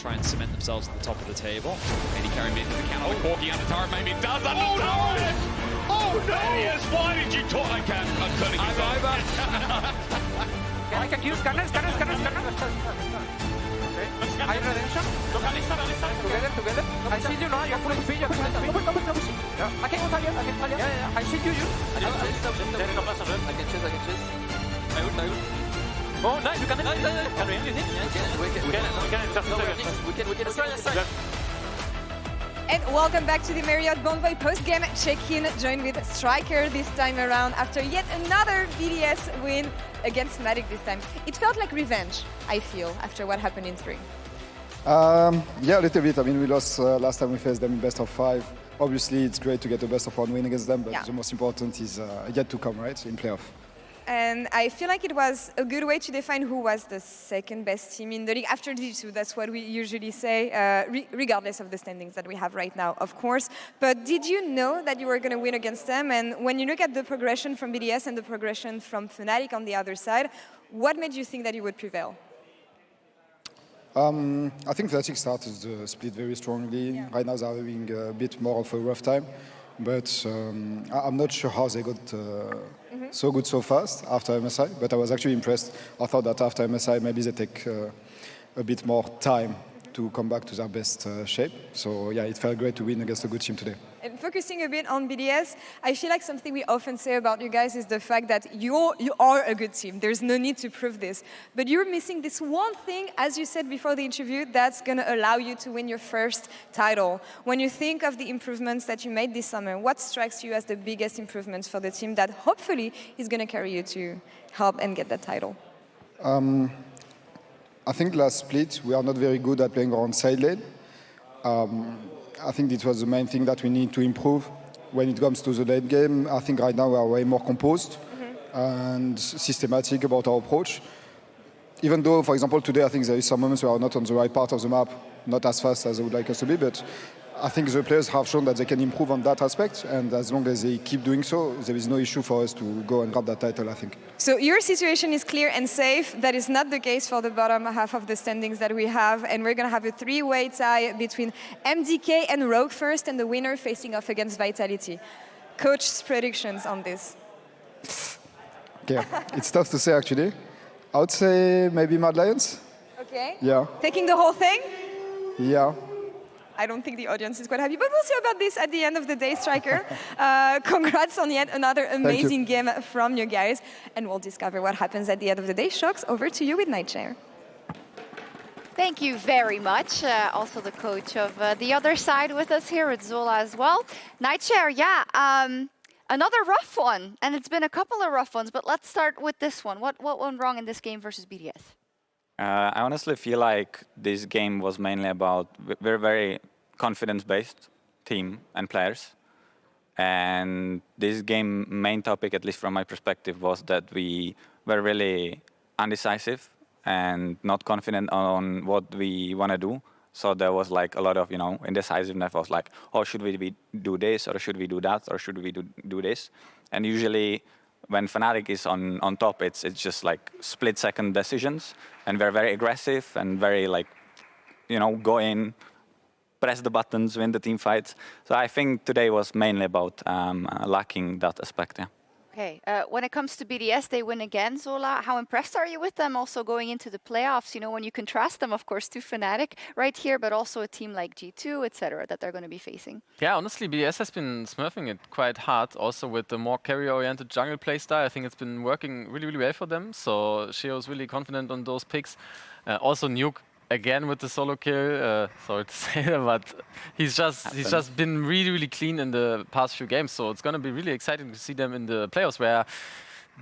try and cement themselves at the top of the table. Any carry mid to the counter. Corki under tower, maybe it does. Under tower! Oh no! Vedius, why did you talk? I can't. I'm turning it over. I can use gunners. Okay. I redemption. Together. I see you now. You're full speed. I can tell you. Yeah. I see you. I can chase. Oh, nice. You can. We can. And welcome back to the Marriott Bonvoy post-game check-in, joined with FLICKR this time around after yet another Vedius win against Fnatic this time. It felt like revenge, I feel, after what happened in spring. Yeah, a little bit. I mean, we lost last time we faced them in best of 5. Obviously, it's great to get a best of 1 win against them, but the most important is yet to come, right, in playoff. And I feel like it was a good way to define who was the second best team in the league after G2. That's what we usually say, regardless of the standings that we have right now, of course. But did you know that you were going to win against them? And when you look at the progression from BDS and the progression from Fnatic on the other side, what made you think that you would prevail? I think Heretics started the split very strongly. Yeah. Right now they're having a bit more of a rough time. But I'm not sure how they got so good so fast after MSI, but I was actually impressed. I thought that after MSI, maybe they take a bit more time to come back to their best shape. So yeah, it felt great to win against a good team today. And focusing a bit on BDS, I feel like something we often say about you guys is the fact that you are a good team. There's no need to prove this. But you're missing this one thing, as you said before the interview, that's going to allow you to win your first title. When you think of the improvements that you made this summer, what strikes you as the biggest improvements for the team that hopefully is going to carry you to help and get that title? I think last split, we are not very good at playing around side lane. I think it was the main thing that we need to improve. When it comes to the late game, I think right now we are way more composed and systematic about our approach. Even though, for example, today I think there is some moments where we are not on the right part of the map, not as fast as I would like us to be, but I think the players have shown that they can improve on that aspect, and as long as they keep doing so, there is no issue for us to go and grab that title, I think. So your situation is clear and safe. That is not the case for the bottom half of the standings that we have, and we're going to have a 3-way tie between MDK and Rogue first, and the winner facing off against Vitality. Coach's predictions on this? Okay, it's tough to say actually. I would say maybe Mad Lions. Okay. Yeah. Taking the whole thing? Yeah. I don't think the audience is quite happy, but we'll see about this at the end of the day, FLICKR. Congrats on yet another amazing game from you guys, and we'll discover what happens at the end of the day. Sjokz, over to you with Nightshare. Thank you very much. Also the coach of the other side with us here at Sola as well. Nightshare, yeah, another rough one, and it's been a couple of rough ones, but let's start with this one. What went wrong in this game versus BDS? I honestly feel like this game was mainly about we're very confidence-based team and players. And this game main topic, at least from my perspective, was that we were really undecisive and not confident on what we want to do. So there was like a lot of, indecisiveness. I was like, oh, should we do this, or should we do that, or should we do this? And usually when Fnatic is on top, it's just like split-second decisions, and we're very aggressive and very like, go in, press the buttons, win the team fights. So I think today was mainly about lacking that aspect. Yeah. Okay, when it comes to BDS, they win again, Sola. How impressed are you with them also going into the playoffs? When you contrast them, of course, to Fnatic right here, but also a team like G2, etc., that they're going to be facing. Yeah, honestly, BDS has been smurfing it quite hard, also with the more carry-oriented jungle playstyle. I think it's been working really, really well for them. So Sheo's really confident on those picks. Also Nuke again with the solo kill. Sorry to say that, but he's just been really, really clean in the past few games. So it's going to be really exciting to see them in the playoffs, where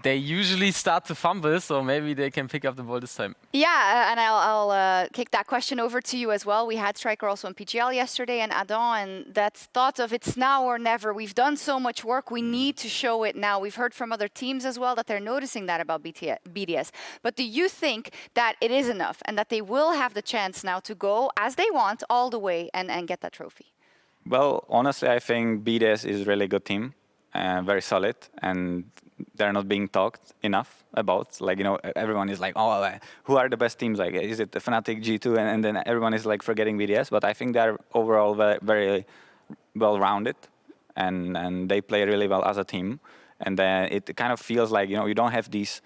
they usually start to fumble, so maybe they can pick up the ball this time. Yeah, and I'll kick that question over to you as well. We had FLICKR also in PGL yesterday, and Adam, and that thought of it's now or never. We've done so much work, we need to show it now. We've heard from other teams as well that they're noticing that about BDS. But do you think that it is enough and that they will have the chance now to go as they want all the way and get that trophy? Well, honestly, I think BDS is a really good team. very solid, and they're not being talked enough about. Like, you know, everyone is like, oh, who are the best teams? Like, is it the Fnatic, G2, and then everyone is like forgetting VDS. But I think they're overall very, very well-rounded, and they play really well as a team. And then it kind of feels like, you know, you don't have these,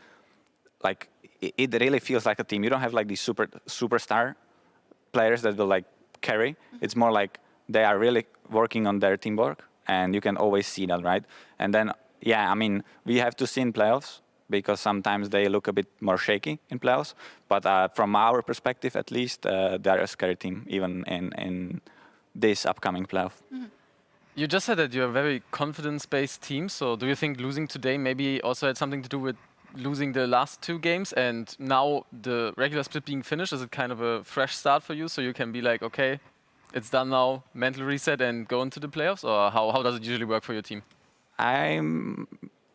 like, it really feels like a team. You don't have like these superstar players that will like carry. It's more like they are really working on their teamwork, and you can always see that, right? And then, yeah, I mean, we have to see in playoffs, because sometimes they look a bit more shaky in playoffs. But from our perspective, at least, they're a scary team, even in this upcoming playoff. Mm-hmm. You just said that you're a very confidence-based team, so do you think losing today maybe also had something to do with losing the last 2 games, and now the regular split being finished? Is it kind of a fresh start for you, so you can be like, okay, it's done now, mental reset, and go into the playoffs? Or how does it usually work for your team?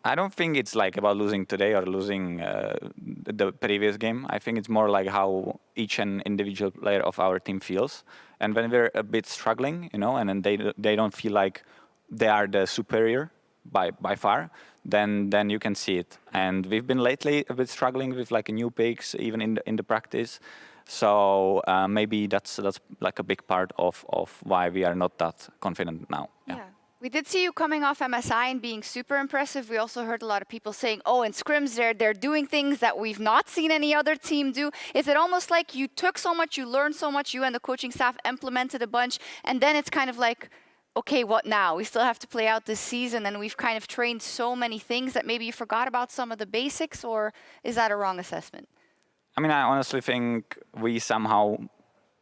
I don't think it's like about losing today or losing the previous game. I think it's more like how each and individual player of our team feels. And when we're a bit struggling, you know, and then they don't feel like they are the superior by far, then you can see it. And we've been lately a bit struggling with like new picks, even in the practice. So maybe that's like a big part of why we are not that confident now. Yeah. We did see you coming off MSI and being super impressive. We also heard a lot of people saying, oh, in scrims, they're doing things that we've not seen any other team do. Is it almost like you took so much, you learned so much, you and the coaching staff implemented a bunch, and then it's kind of like, okay, what now? We still have to play out this season, and we've kind of trained so many things that maybe you forgot about some of the basics, or is that a wrong assessment? I mean, I honestly think we somehow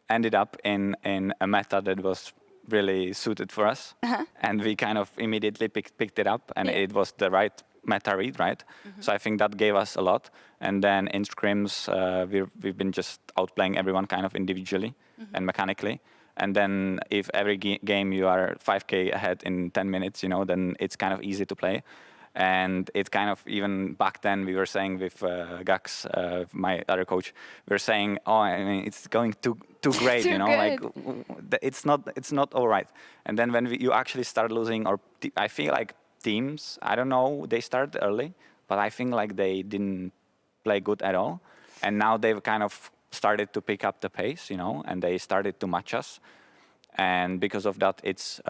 ended up in a meta that was really suited for us, and we kind of immediately picked it up, and it was the right meta read, right? So I think that gave us a lot. And then in scrims, we've been just outplaying everyone kind of individually and mechanically. And then if every game you are 5k ahead in 10 minutes, you know, then it's kind of easy to play. And it kind of, even back then, we were saying with Gax, my other coach, we were saying, oh, I mean, it's going too great, Too you know, good. like it's not all right. And then when you actually start losing, or I feel like teams, I don't know, they started early, but I think like they didn't play good at all. And now they've kind of started to pick up the pace, you know, and they started to match us. And because of that, it's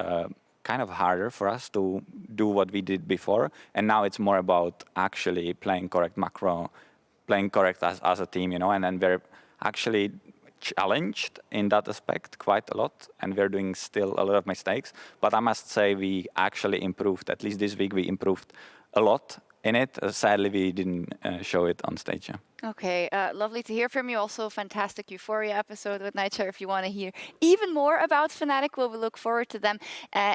kind of harder for us to do what we did before. And now it's more about actually playing correct macro, playing correct as a team, you know, and then we're actually challenged in that aspect quite a lot, and we're doing still a lot of mistakes. But I must say we actually improved. At least this week we improved a lot in it. Sadly, we didn't show it on stage. Yeah. Okay, lovely to hear from you. Also, fantastic Euphoria episode with Nightshare. If you want to hear even more about Fnatic, we'll look forward to them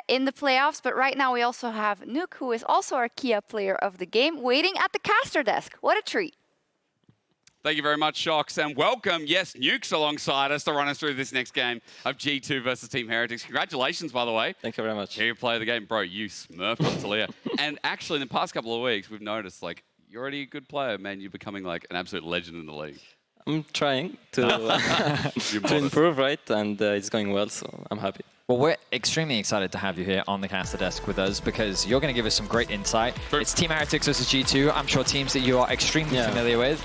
in the playoffs. But right now, we also have Nuke, who is also our Kia player of the game, waiting at the caster desk. What a treat. Thank you very much, Sjokz, and welcome, yes, Nuke's alongside us to run us through this next game of G2 versus Team Heretics. Congratulations, by the way. Thank you very much. Here you play the game. Bro, you smurfed on Talia. And actually, in the past couple of weeks, we've noticed, like, you're already a good player, man. You're becoming, like, an absolute legend in the league. I'm trying to improve, right? And it's going well, so I'm happy. Well, we're extremely excited to have you here on the caster desk with us, because you're going to give us some great insight. True. It's Team Heretics versus G2. I'm sure teams that you are extremely familiar with.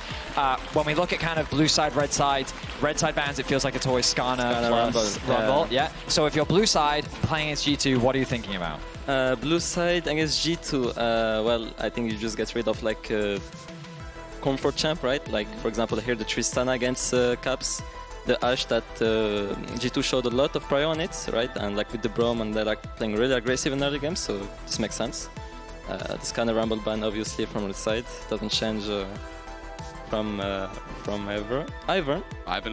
When we look at kind of blue side, red side bans, it feels like it's always Skarner plus Rumble. Yeah. So if you're blue side playing against G2, what are you thinking about? Blue side against G2. Well, I think you just get rid of like comfort champ, right? Like, for example, here the Tristana against Caps. The Ashe that G2 showed a lot of prior on it, right? And like with the Braum, and they're like playing really aggressive in early games, so this makes sense. This kind of Rumble ban, obviously, from the side doesn't change from Ivan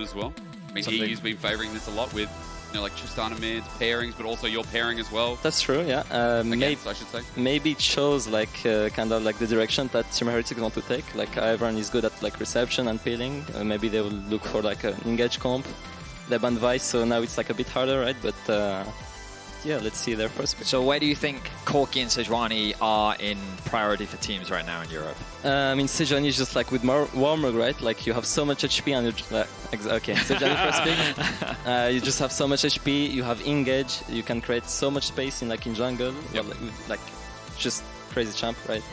as well. I mean, he's been favouring this a lot with, you know, like Tristana mids, pairings, but also your pairing as well. That's true, yeah. Against, I should say. Maybe it shows like kind of like the direction that Team Heretics want to take. Like Ivan is good at like reception and peeling. Maybe they will look for like an engage comp. They banned Vice, so now it's like a bit harder, right? But yeah, let's see their first pick. So where do you think Corki and Sejuani are in priority for teams right now in Europe? I mean, Sejuani is just like with more Warmog, right? Like you have so much HP and you okay, Sejuani first pick. You just have so much HP. You have engage. You can create so much space in like in jungle. Yep. Like just crazy champ, right?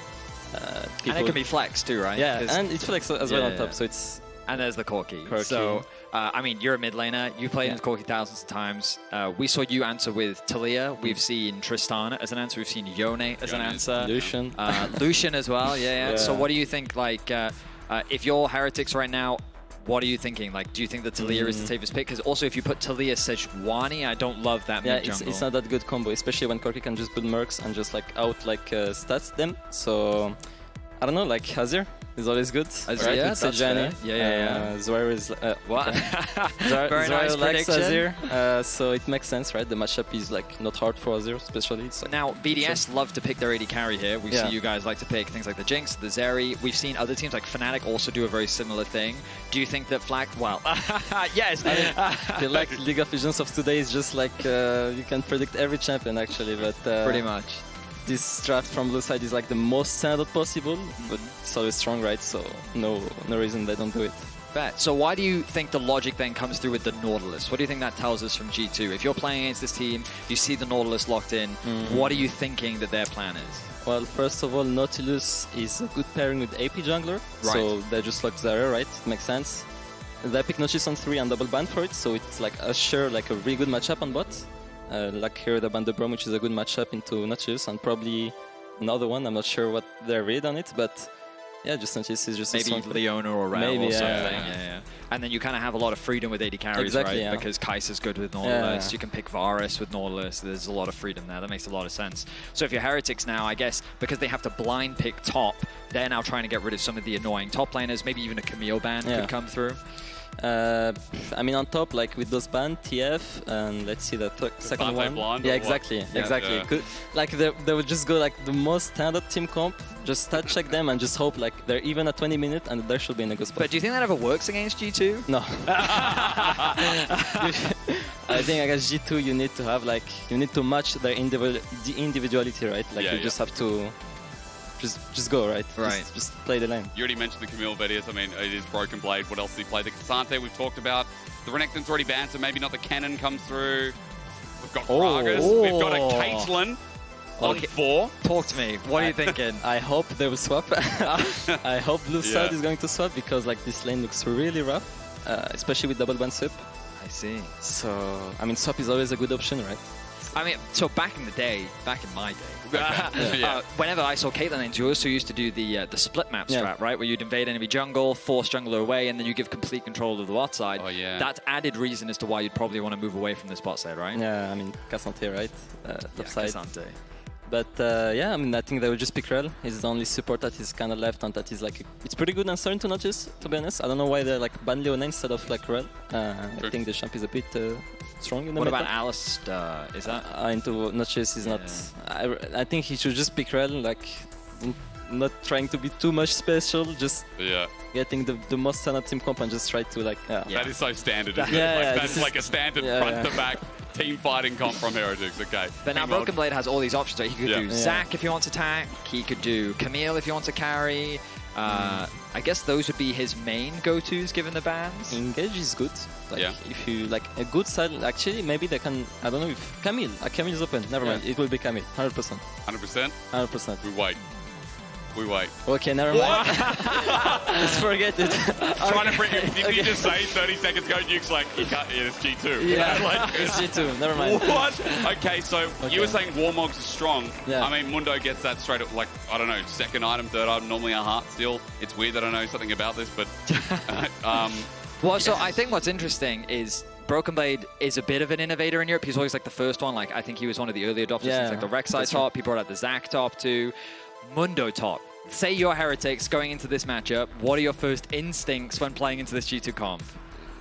And it can be flex too, right? Yeah, and it's flex as well on top, so it's... And there's the Corki. So, I mean, you're a mid laner. You've played with Corki thousands of times. We saw you answer with Talia. We've seen Tristana as an answer. We've seen Yone as an answer. Lucian. Lucian as well, yeah. So what do you think, like, if you're Heretics right now, what are you thinking? Like, do you think that Talia is the safest pick? Because also, if you put Talia Sejuani, I don't love that mid jungle. It's not that good combo, especially when Corki can just put mercs and just like stats them. So, I don't know, like Azir is always good. Azir, right? yeah, With Sejuani. Zwyroo is... what? Very Zwyroo nice likes prediction. Azir, so it makes sense, right? The matchup is like not hard for Azir, especially. It's like now, BDS love to pick their AD carry here. We see you guys like to pick things like the Jinx, the Zeri. We've seen other teams like Fnatic also do a very similar thing. Do you think that Flakked... Well, yes. the like League of Legends of today is just like you can predict every champion actually, but... Pretty much. This draft from blue side is like the most standard possible, but it's always strong, right? So no reason they don't do it. Bet. So why do you think the logic then comes through with the Nautilus? What do you think that tells us from G2? If you're playing against this team, you see the Nautilus locked in, what are you thinking that their plan is? Well, first of all, Nautilus is a good pairing with AP jungler, so they just locked Zyra, right? It makes sense. They pick Nautilus on 3 and double ban for it, so it's like like a really good matchup on bot. Like here, the Band Brom, which is a good matchup into Nautilus, and probably another one. I'm not sure what their read on it, but yeah, just Nautilus is just maybe Leona or Rell or something. And then you kind of have a lot of freedom with AD carries, right? Because Kai'Sa's good with Nautilus. You can pick Varus with Nautilus. There's a lot of freedom there. That makes a lot of sense. So if you're Heretics now, I guess because they have to blind pick top, they're now trying to get rid of some of the annoying top laners. Maybe even a Camille ban could come through. I mean, on top, like with those bans, TF, and let's see the second one. Yeah, exactly. Could, like they would just go like the most standard team comp, just stat check them and just hope like they're even at 20 minutes and there should be in a good spot. But do you think that ever works against G2? No. I think against G2 you need to have like, you need to match their individuality, right? Like you just have to just go, right? Just play the lane. You already mentioned the Camille Vedius. I mean, it is Broken Blade. What else did he play? The Cassante we've talked about. The Renekton's already banned, so maybe not the cannon comes through. We've got Gragas. We've got a Caitlyn on 4. Talk to me. What are you thinking? I hope they will swap. I hope blue side is going to swap because like this lane looks really rough, especially with double ban swap. I see. So, I mean, swap is always a good option, right? I mean, so back in my day, whenever I saw Caitlyn in duos, who used to do the split map strat, right, where you'd invade enemy jungle, force jungler away, and then you give complete control of the bot side. Oh, yeah. That's added reason as to why you'd probably want to move away from this bot side, right? Yeah, I mean, Cassante, right? Top side. Cassante. But yeah, I mean, I think they will just pick Rell. He's the only support that is kind of left, and that is like, it's pretty good answering to Nautilus, to be honest. I don't know why they're like ban Leona instead of like Rell. I think the champ is a bit strong in the What meta. about Alistair? Is that? Into Nautilus is not... I think he should just pick Rell, like, not trying to be too much special, just getting the most standard team comp and just try to like... That is so standard, isn't it? That's like a standard front-to-back team fighting comp from Heretics, okay. But now Broken Blade has all these options, right? He could do Zac if he wants to tank, he could do Camille if he wants to carry. I guess those would be his main go-tos given the bans. Engage is good. Like, if you like a good side, actually, maybe they can, I don't know if Camille is open. Never mind, it will be Camille, 100%. 100%? 100%. We wait. We wait. Okay, never mind. Let's forget it. Trying to bring did you just say 30 seconds ago, Nuke's like, you can't, it's G2. Yeah, like, it's G2, never mind. What? Okay, so you were saying Warmogs is strong. I mean, Mundo gets that straight up, like, I don't know, second item, third item, normally a heart steal. It's weird that I know something about this, but... Well, so I think what's interesting is Broken Blade is a bit of an innovator in Europe. He's always like the first one. Like, I think he was one of the early adopters. It's like the Rek'Sai top. He brought out the Zac top too. Mundo top. Say you're Heretics going into this matchup. What are your first instincts when playing into this G2 comp?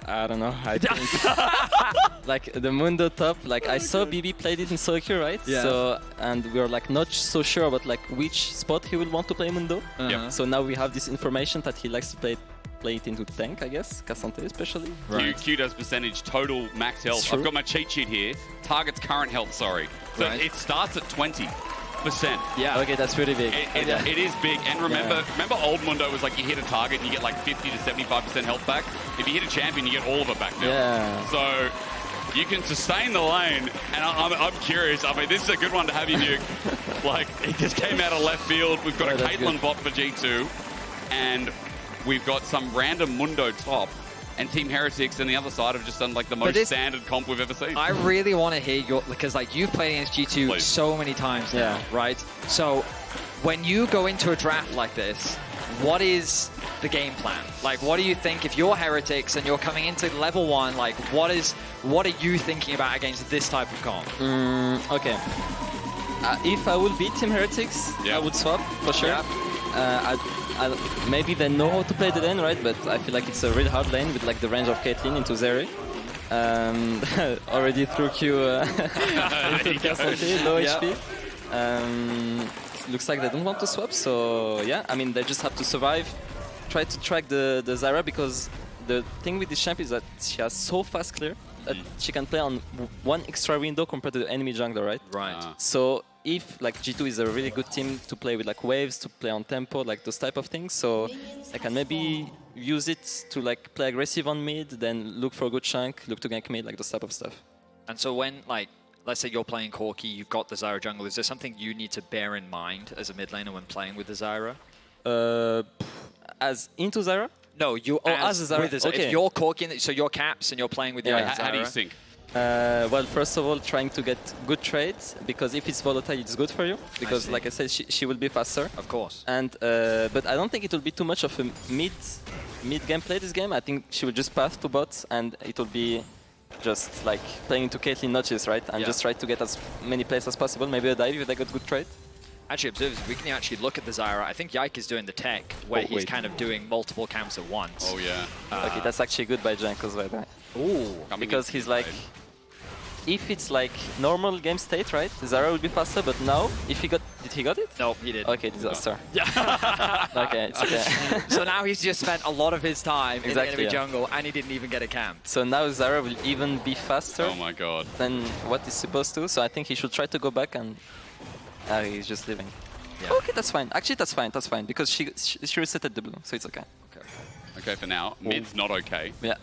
I don't know. I think like the Mundo top. Like I saw BB played it in Soccer, right? Yeah. So and we are like not so sure about like which spot he will want to play Mundo. So now we have this information that he likes to play it into tank, I guess. Cassante especially. Q does percentage total max health. I've got my cheat sheet here. Target's current health, sorry. So it starts at 20%. Yeah. Okay, that's pretty big. It is big. And remember old Mundo was like you hit a target and you get like 50 to 75% health back. If you hit a champion, you get all of it back now. Yeah. So You can sustain the lane, and I'm curious. I mean, this is a good one to have you, Nuke. Like, it just came out of left field. We've got a Caitlyn bot for G2, and we've got some random Mundo top, and Team Heretics on the other side have just done like the most standard comp we've ever seen. I really want to hear your, because like you've played against G2 so many times now, right? So when you go into a draft like this, what is the game plan? Like, what do you think if you're Heretics and you're coming into level 1? Like, what are you thinking about against this type of comp? Okay. If I would beat Team Heretics, I would swap for sure. Maybe they know how to play the lane, right? But I feel like it's a really hard lane with like the range of Caitlyn into Zeri. Already threw Q into the low HP. Looks like they don't want to swap, so yeah, I mean, they just have to survive, try to track the Zyra, because the thing with this champ is that she has so fast clear that she can play on one extra window compared to the enemy jungler, right? Right. So if like G2 is a really good team to play with like waves, to play on tempo, like those type of things, so they can maybe use it to like play aggressive on mid, then look for a good chunk, look to gank mid, like those type of stuff. And so when, like, let's say you're playing Corki, you've got the Zyra jungle, is there something you need to bear in mind as a mid laner when playing with the Zyra? As into Zyra? No, you as a Zyra. with the Zyra. Okay. If you're Corki, so you're caps and you're playing with the Zyra. How do you sync? Well, first of all, trying to get good trades, because if it's volatile, it's good for you. Because, like I said, she will be faster. Of course. And but I don't think it will be too much of a mid gameplay this game. I think she will just path to bots, and it will be just like playing into Caitlyn notches, right? And just try to get as many plays as possible. Maybe a dive if they got good trade. Actually, observe, we can actually look at the Zyra. I think Yike is doing the tech, where he's kind of doing multiple camps at once. Oh, yeah. Okay, that's actually good by Jankos, by the way. Ooh. Because he's like, if it's like normal game state, right? Zyra will be faster, but now, if he got, did he got it? No, he didn't. Okay, disaster. Yeah. Okay, it's okay. So now he's just spent a lot of his time in the enemy jungle, and he didn't even get a camp. So now Zyra will even be faster Oh my god. than what he's supposed to. So I think he should try to go back, and he's just leaving. Yeah. Okay, that's fine. Actually, that's fine, because she resetted the blue, so it's okay. Okay, for now, mid's not okay. Yeah.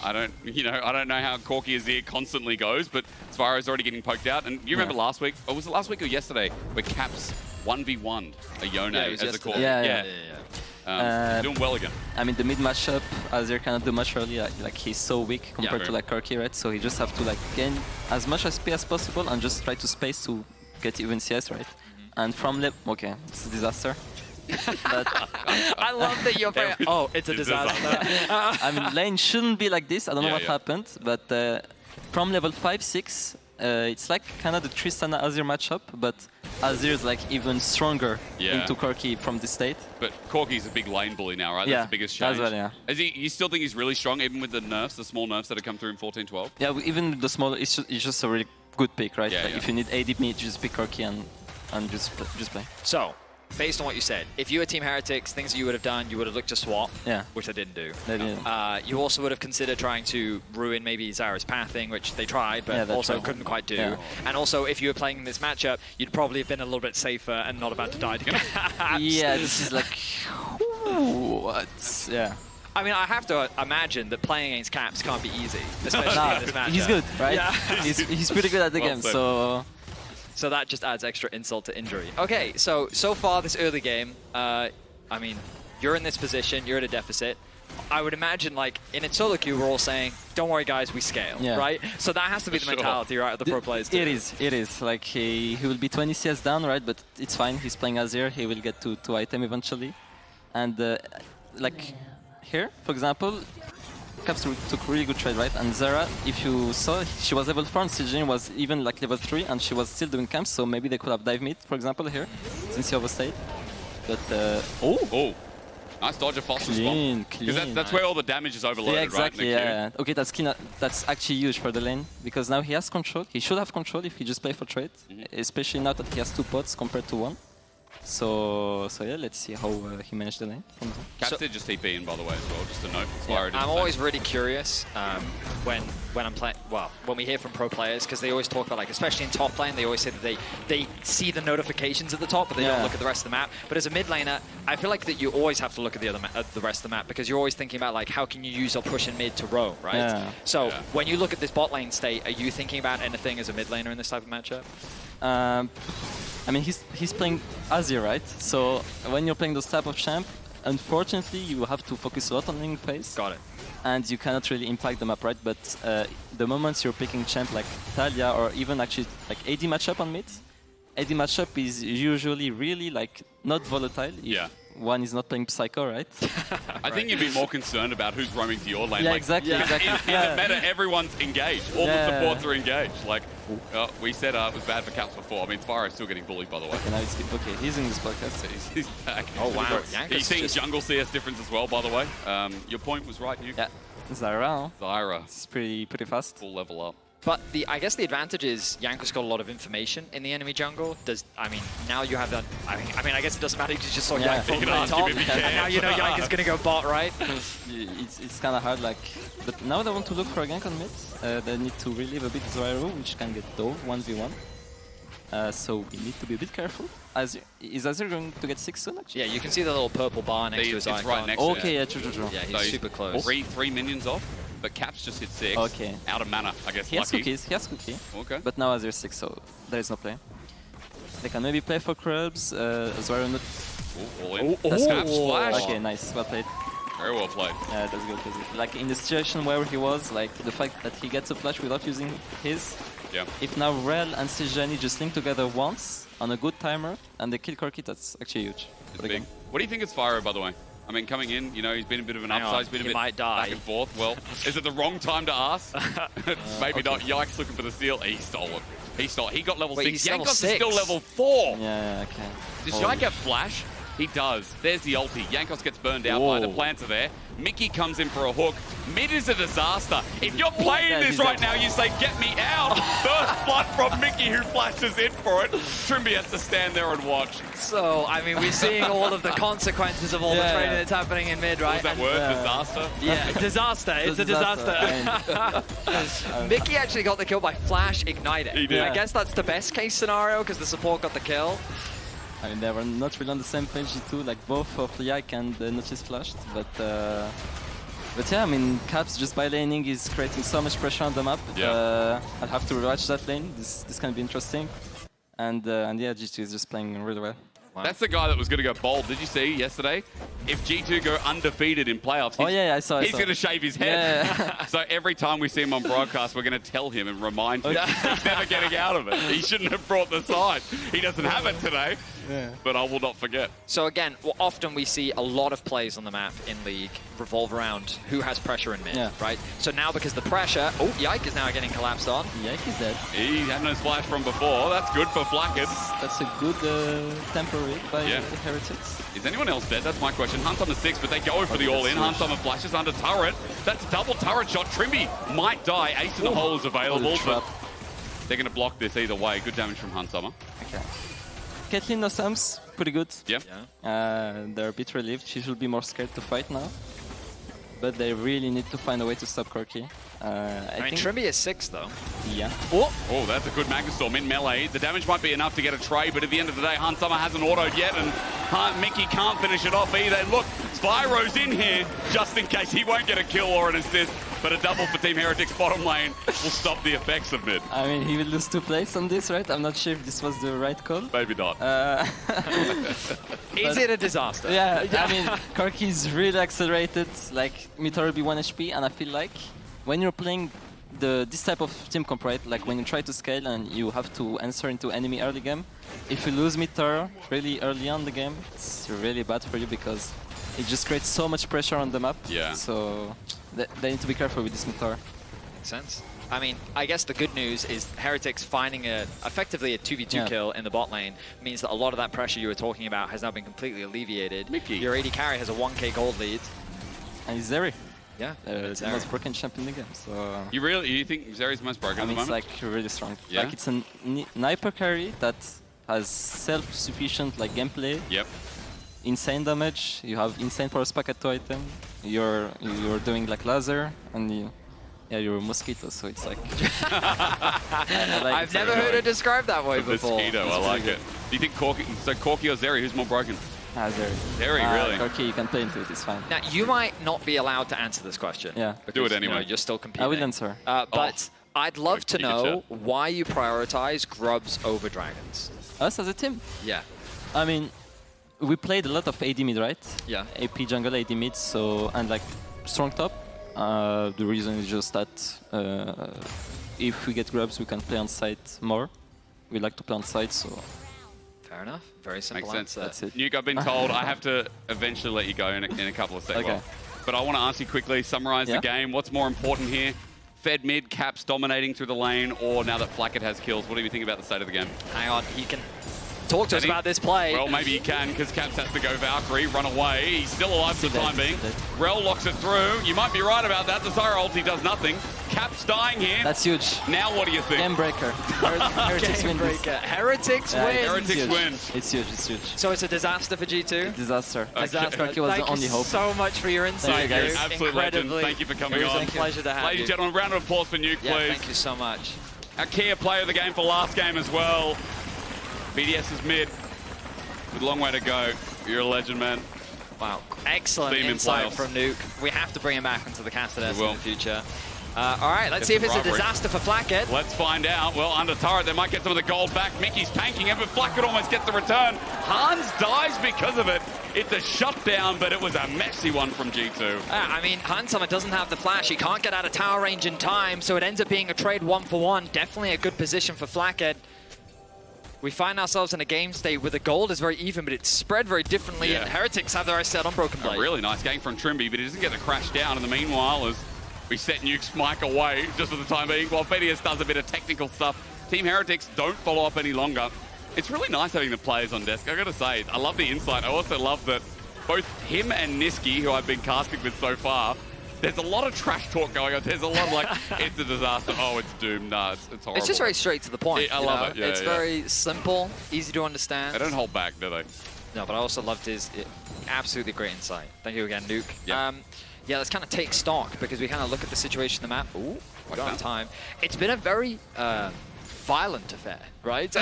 I don't know how Corki Azir constantly goes, but Zwyroo's already getting poked out. And you remember last week, or was it last week or yesterday, where Caps 1v1 a Yone as a Corki? Yeah. Doing well again. I mean, the mid matchup, Azir cannot do much early. Like he's so weak compared to like Corki, right? So he just have to like gain as much SP as possible and just try to space to get even CS, right? And from okay, it's a disaster. But I love that you're playing. Oh, it's a disaster. I mean, lane shouldn't be like this. I don't know what happened, but from level 5-6, it's like kind of the Tristana Azir matchup, but Azir is like even stronger into Corki from this state. But Corki's a big lane bully now, right? That's the biggest change. As well, You still think he's really strong, even with the nerfs, the small nerfs that have come through in 14-12? Yeah, even the small, it's just a really good pick, right? Like if you need AD mid, just pick Corki and just play. So, based on what you said, if you were Team Heretics, things that you would have done, you would have looked to swap, which they didn't do. They didn't. You also would have considered trying to ruin maybe Zyra's pathing, which they tried, but also couldn't quite do. Yeah. And also, if you were playing in this matchup, you'd probably have been a little bit safer and not about to die to Caps. Yeah, this is like... what? Yeah. I mean, I have to imagine that playing against Caps can't be easy, especially in this matchup. He's good, right? Yeah. he's pretty good at the game, so... So that just adds extra insult to injury. Okay, so far this early game, I mean, you're in this position, you're at a deficit. I would imagine, like, in a solo queue, we're all saying, don't worry, guys, we scale, right? So that has to be the mentality, right, of the pro players too. It is. Like, he will be 20 CS down, right? But it's fine, he's playing Azir, he will get to 2 item eventually. And, like, here, for example, Caps took really good trade, right? And Zyra, if you saw, she was level 4 and Sejuani was even like level 3 and she was still doing camps, so maybe they could have dive mid, for example, here, since he overstayed. But, nice dodge of Foster's clean. Because that's where all the damage is overloaded, yeah, exactly, right? Yeah. Okay, that's actually huge for the lane, because now he has control. He should have control if he just play for trade, especially now that he has 2 pots compared to 1. So yeah, let's see how he managed the lane. Caps did just TP in, by the way, as well, just a note. I'm always really curious when I'm playing, well, when we hear from pro players, because they always talk about, like, especially in top lane, they always say that they see the notifications at the top, but they don't look at the rest of the map. But as a mid laner, I feel like that you always have to look at the rest of the map, because you're always thinking about, like, how can you use or push in mid to roam, right? Yeah. So when you look at this bot lane state, are you thinking about anything as a mid laner in this type of matchup? I mean, he's playing Azir, right? So when you're playing those type of champ, unfortunately, you have to focus a lot on lane phase. Got it. And you cannot really impact the map, right? But the moments you're picking champ like Talia or even actually like AD matchup on mid, AD matchup is usually really like not volatile. Yeah. One is not playing Psycho, right? I think you'd be more concerned about who's roaming to your lane. Yeah, like, exactly. In the meta, everyone's engaged. All the supports are engaged. Like, we said it was bad for Caps before. I mean, Spyro's still getting bullied, by the way. Okay, now it's okay. He's in this podcast. He's back. Oh, wow. He's seeing jungle CS difference as well, by the way. Your point was right, you. Yeah. Zyra. Zyra. It's pretty fast. Full level up. But I guess the advantage is Jankos got a lot of information in the enemy jungle. I mean, now you have that. I mean, I guess it doesn't matter because you just saw Yike from the top, and now you know Yike is going to go bot, right? It's kind of hard, like. But now they want to look for a gank on mid. They need to relieve a bit Zwyroo, which can get dove 1v1. So we need to be a bit careful. Is Azir going to get 6 soon, actually? Yeah, you can see the little purple bar next to his icon. It's right next to it. Okay, yeah, true. Yeah, he's super close. Three minions off, but Caps just hit 6. Okay. Out of mana, I guess. He has lucky. cookies. He has cookie. Okay. But now Azir 6, so there is no play. They can maybe play for crabs. Zwyroo not. All in. Caps flash. Okay, nice. Well played. Very well played. Yeah, that's good. Like in the situation where he was, like the fact that he gets a flash without using his. Yeah. If now Rell and Sejuani just link together once on a good timer and they kill Corki, that's actually huge. It's big. What do you think of Spyro, by the way? I mean, coming in, you know, he's been a bit of an upside, he's been a bit might die. back and forth. Well, is it the wrong time to ask? Maybe not. Yike's looking for the steal. He stole it. He got level 6. Jankos is still level 4. Yeah, okay. Does Yike have flash? He does. There's the ulti. Jankos gets burned out by the plants are there. Mikyx comes in for a hook. Mid is a disaster. If you're playing this right now, you say, get me out. First blood from Mikyx, who flashes in for it. Trymbi has to stand there and watch. So, I mean, we're seeing all of the consequences of all the trading that's happening in mid, right? What was that word? Disaster? Yeah, disaster. It's a disaster. Mikyx actually got the kill by Flash Ignited. He did. I guess that's the best case scenario because the support got the kill. I mean, they were not really on the same page, G2, like both of Yike and Nautilus flashed, but yeah, I mean, Caps just by laning is creating so much pressure on the map. Yeah. I'll have to rewatch that lane. This can be interesting, and yeah, G2 is just playing really well. Wow. That's the guy that was going to go bold. Did you see yesterday? If G2 go undefeated in playoffs, he's going to shave his head. Yeah. So every time we see him on broadcast, we're going to tell him and remind him he's never getting out of it. He shouldn't have brought the side. He doesn't have it today, but I will not forget. So again, often we see a lot of plays on the map in League revolve around who has pressure in mid, right? So now because the pressure, Yike is now getting collapsed on. Yike is dead. He had no splash from before. That's good for Flakked. That's a good tempo read by Heretics. Is anyone else dead? That's my question. Hunt's on the 6, but they go for the all-in. Hunt's on the flashes under turret. That's a double turret shot. Trymbi might die. Ace in the hole is available, but they're going to block this either way. Good damage from Hunt. Okay. Caitlyn no Sams, pretty good. Yep. They're a bit relieved. She should be more scared to fight now. But they really need to find a way to stop Corki. I mean, Trymbi is 6 though. Yeah. Oh, that's a good Magastorm in melee. The damage might be enough to get a trade, but at the end of the day, Hunt hasn't autoed yet, and Mikyx can't finish it off either. And look, Spyro's in here just in case he won't get a kill or an assist, but a double for Team Heretics bottom lane will stop the effects of mid. I mean, he will lose 2 plays on this, right? I'm not sure if this was the right call. Maybe not. Is it a disaster? Yeah, I mean, Corki is really accelerated, like Mythor be 1 HP, and I feel like when you're playing this type of team comp, right? Like when you try to scale and you have to answer into enemy early game, if you lose Mythor really early on the game, it's really bad for you because it just creates so much pressure on the map. Yeah. So they need to be careful with this Mythor. Makes sense. I mean, I guess the good news is Heretics finding effectively a 2v2 kill in the bot lane means that a lot of that pressure you were talking about has now been completely alleviated. Mikyx. Your AD carry has a 1k gold lead. And he's Zeri. Yeah, the most broken champ in the game. So You think Zeri's the most broken at the moment? It's like really strong. Yeah? Like it's a sniper carry that has self-sufficient like gameplay. Yep. Insane damage. You have insane power packet to item. You're doing like laser and you're a mosquito. So it's like. I've never heard it described that way before. Mosquito, I like it. Do you think Corki or Zeri, who's more broken? Zeri. Zeri, really? Corki, you can play into it. It's fine. Now you might not be allowed to answer this question. Yeah. Because, do it anyway. You know, you're still competing. I will answer. But I'd love to know why you prioritize Grubs over Dragons. Us as a team? Yeah. I mean, we played a lot of AD mid, right? Yeah. AP jungle, AD mid, so and like strong top. The reason is just that if we get grubs, we can play on site more. We like to play on site, so. Fair enough. Very simple Makes sense. answer. That's it. Nuke, I've been told I have to eventually let you go in a couple of seconds. Okay. But I want to ask you quickly, summarize the game. What's more important here? Fed mid, Caps dominating through the lane, or now that Flakked has kills, what do you think about the state of the game? Hang on, he can talk to us about this play. Well, maybe he can, because Caps has to go Valkyrie, run away. He's still alive for the time being. Rell locks it through. You might be right about that. The Zyra ulti does nothing. Caps dying here. That's huge. Now what do you think? Game breaker. Heretics win this. Heretics win. Heretics win. It's huge, it's huge. So it's a disaster for G2? Disaster. Disaster. Corki was the only hope. Thank you so much for your insight, guys. Nuke. Absolute legend. Thank you for coming It was on. a pleasure to have Ladies and gentlemen, round of applause for Nuke, Yeah, please. thank you so much. Our key player of the game for last game as well. Vedius is mid. With a long way to go. You're a legend, man. Wow, excellent Team in insight playoffs. from Nuke. We have to bring him back into the caster in We will. the future. All right, let's see if it's a rivalry. disaster for Flakked. Let's find out. Well, under turret, they might get some of the gold back. Mikyx tanking it, but Flakked almost gets the return. Hans dies because of it. It's a shutdown, but it was a messy one from G2. I mean, Hansama doesn't have the flash. He can't get out of tower range in time, so it ends up being a trade 1-for-1. Definitely a good position for Flakked. We find ourselves in a game state where the gold is very even, but it's spread very differently, and Heretics have their eyes set on Broken Blade. A really nice game from Trymbi, but he doesn't get the crash down. In the meanwhile, as we set Nuke's mic away just for the time being, while Vedius does a bit of technical stuff. Team Heretics don't follow up any longer. It's really nice having the players on desk. I gotta say, I love the insight. I also love that both him and Niski, who I've been casting with so far, there's a lot of trash talk going on. There's a lot of like, it's a disaster. Oh, it's doomed. Nah, it's horrible. It's just very straight to the point. I love it. Yeah, it's very simple, easy to understand. They don't hold back, do they? No, but I also loved his absolutely great insight. Thank you again, Nuke. Yeah. Yeah, let's kind of take stock because we kind of look at the situation on the map. Ooh, we got time. It's been a very violent affair, right?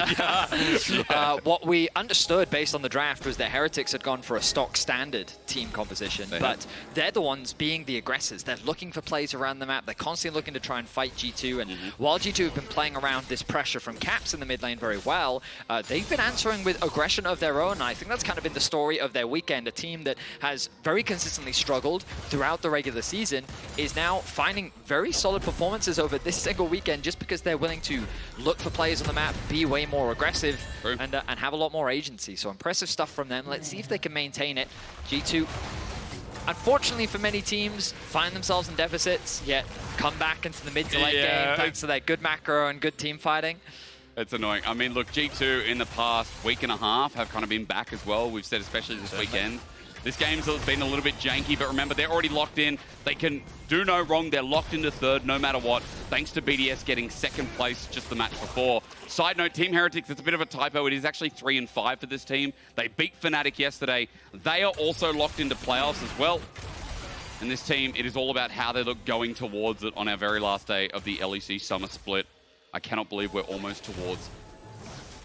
What we understood based on the draft was that Heretics had gone for a stock standard team composition, but they're the ones being the aggressors. They're looking for plays around the map. They're constantly looking to try and fight G2, and while G2 have been playing around this pressure from Caps in the mid lane very well, they've been answering with aggression of their own. I think that's kind of been the story of their weekend. A team that has very consistently struggled throughout the regular season is now finding very solid performances over this single weekend just because they're willing to look for players on the map, be way more aggressive, and have a lot more agency. So impressive stuff from them. Let's see if they can maintain it. G2, unfortunately for many teams, find themselves in deficits, yet come back into the mid to late game thanks to their good macro and good team fighting. It's annoying. I mean, look, G2 in the past week and a half have kind of been back as well. We've said especially this weekend. This game's been a little bit janky, but remember, they're already locked in. They can do no wrong. They're locked into third no matter what, thanks to BDS getting second place just the match before. Side note, Team Heretics, it's a bit of a typo. It is actually 3-5 for this team. They beat Fnatic yesterday. They are also locked into playoffs as well. And this team, it is all about how they look going towards it on our very last day of the LEC Summer Split. I cannot believe we're almost towards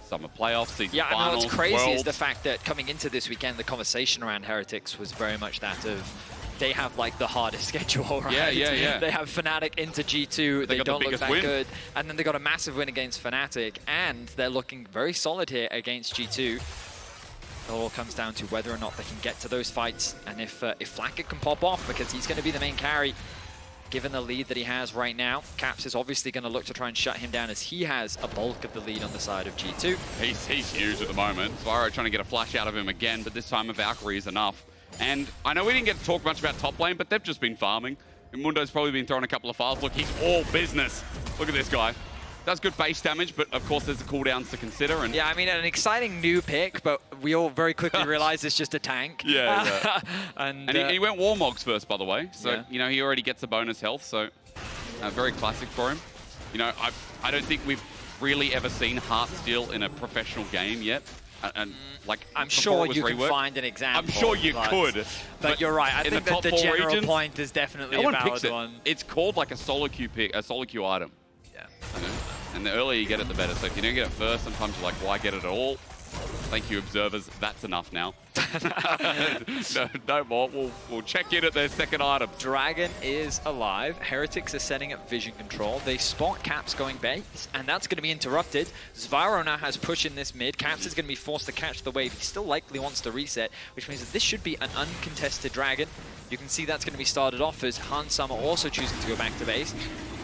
summer playoffs, season finals, I know what's crazy worlds. is the fact that coming into this weekend, the conversation around Heretics was very much that of they have like the hardest schedule, right? Yeah. They have Fnatic into G2, they don't look that good, and then they got a massive win against Fnatic, and they're looking very solid here against G2. It all comes down to whether or not they can get to those fights, and if Flakked can pop off, because he's going to be the main carry. Given the lead that he has right now, Caps is obviously going to look to try and shut him down as he has a bulk of the lead on the side of G2. He's huge at the moment. Zwyroo trying to get a flash out of him again, but this time a Valkyrie is enough. And I know we didn't get to talk much about top lane, but they've just been farming. And Mundo's probably been throwing a couple of files. Look, he's all business. Look at this guy. Does good base damage, but of course there's the cooldowns to consider. And yeah, I mean, an exciting new pick, but we all very quickly realized it's just a tank. Yeah. and he went Warmogs first, by the way. So, you know, he already gets a bonus health. So, very classic for him. You know, I don't think we've really ever seen Heartsteel in a professional game yet. And like, I'm sure you can reworked. find an example. I'm sure you could. But you're right. I think that the general regions, point is definitely no a valid it. one. It's called like a solo queue pick, a solo queue item. Yeah. You know? And the earlier you get it, the better. So if you don't get it first, sometimes you're like, why get it at all? Thank you, observers. That's enough now. no more. We'll check in at their second item. Dragon is alive. Heretics are setting up vision control. They spot Caps going base, and that's going to be interrupted. Zwyroo now has push in this mid. Caps is going to be forced to catch the wave. He still likely wants to reset, which means that this should be an uncontested Dragon. You can see that's going to be started off as Summer also choosing to go back to base.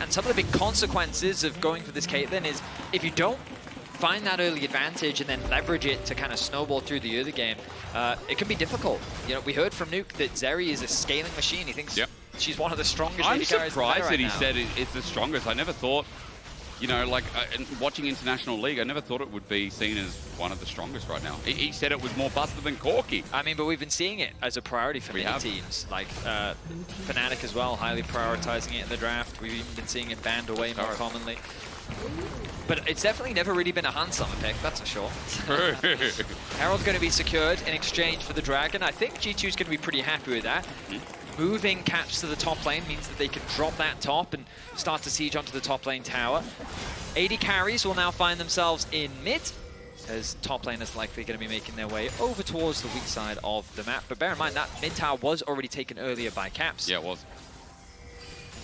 And some of the big consequences of going for this Caitlyn is if you don't find that early advantage and then leverage it to kind of snowball through the early game, it can be difficult. You know, we heard from Nuke that Zeri is a scaling machine. He thinks she's one of the strongest. I'm surprised that he right said it's the strongest. I never thought, you know, like watching International League, I never thought it would be seen as one of the strongest right now. He said it was more busted than Corki. I mean, but we've been seeing it as a priority for many teams, like Fnatic as well, highly prioritizing it in the draft. We've even been seeing it banned away more commonly. But it's definitely never really been a Summer pick, that's for sure. Herald's going to be secured in exchange for the Dragon. I think G2's going to be pretty happy with that. Moving Caps to the top lane means that they can drop that top and start to siege onto the top lane tower. AD carries will now find themselves in mid, as top lane is likely going to be making their way over towards the weak side of the map. But bear in mind, that mid tower was already taken earlier by Caps. Yeah, it was.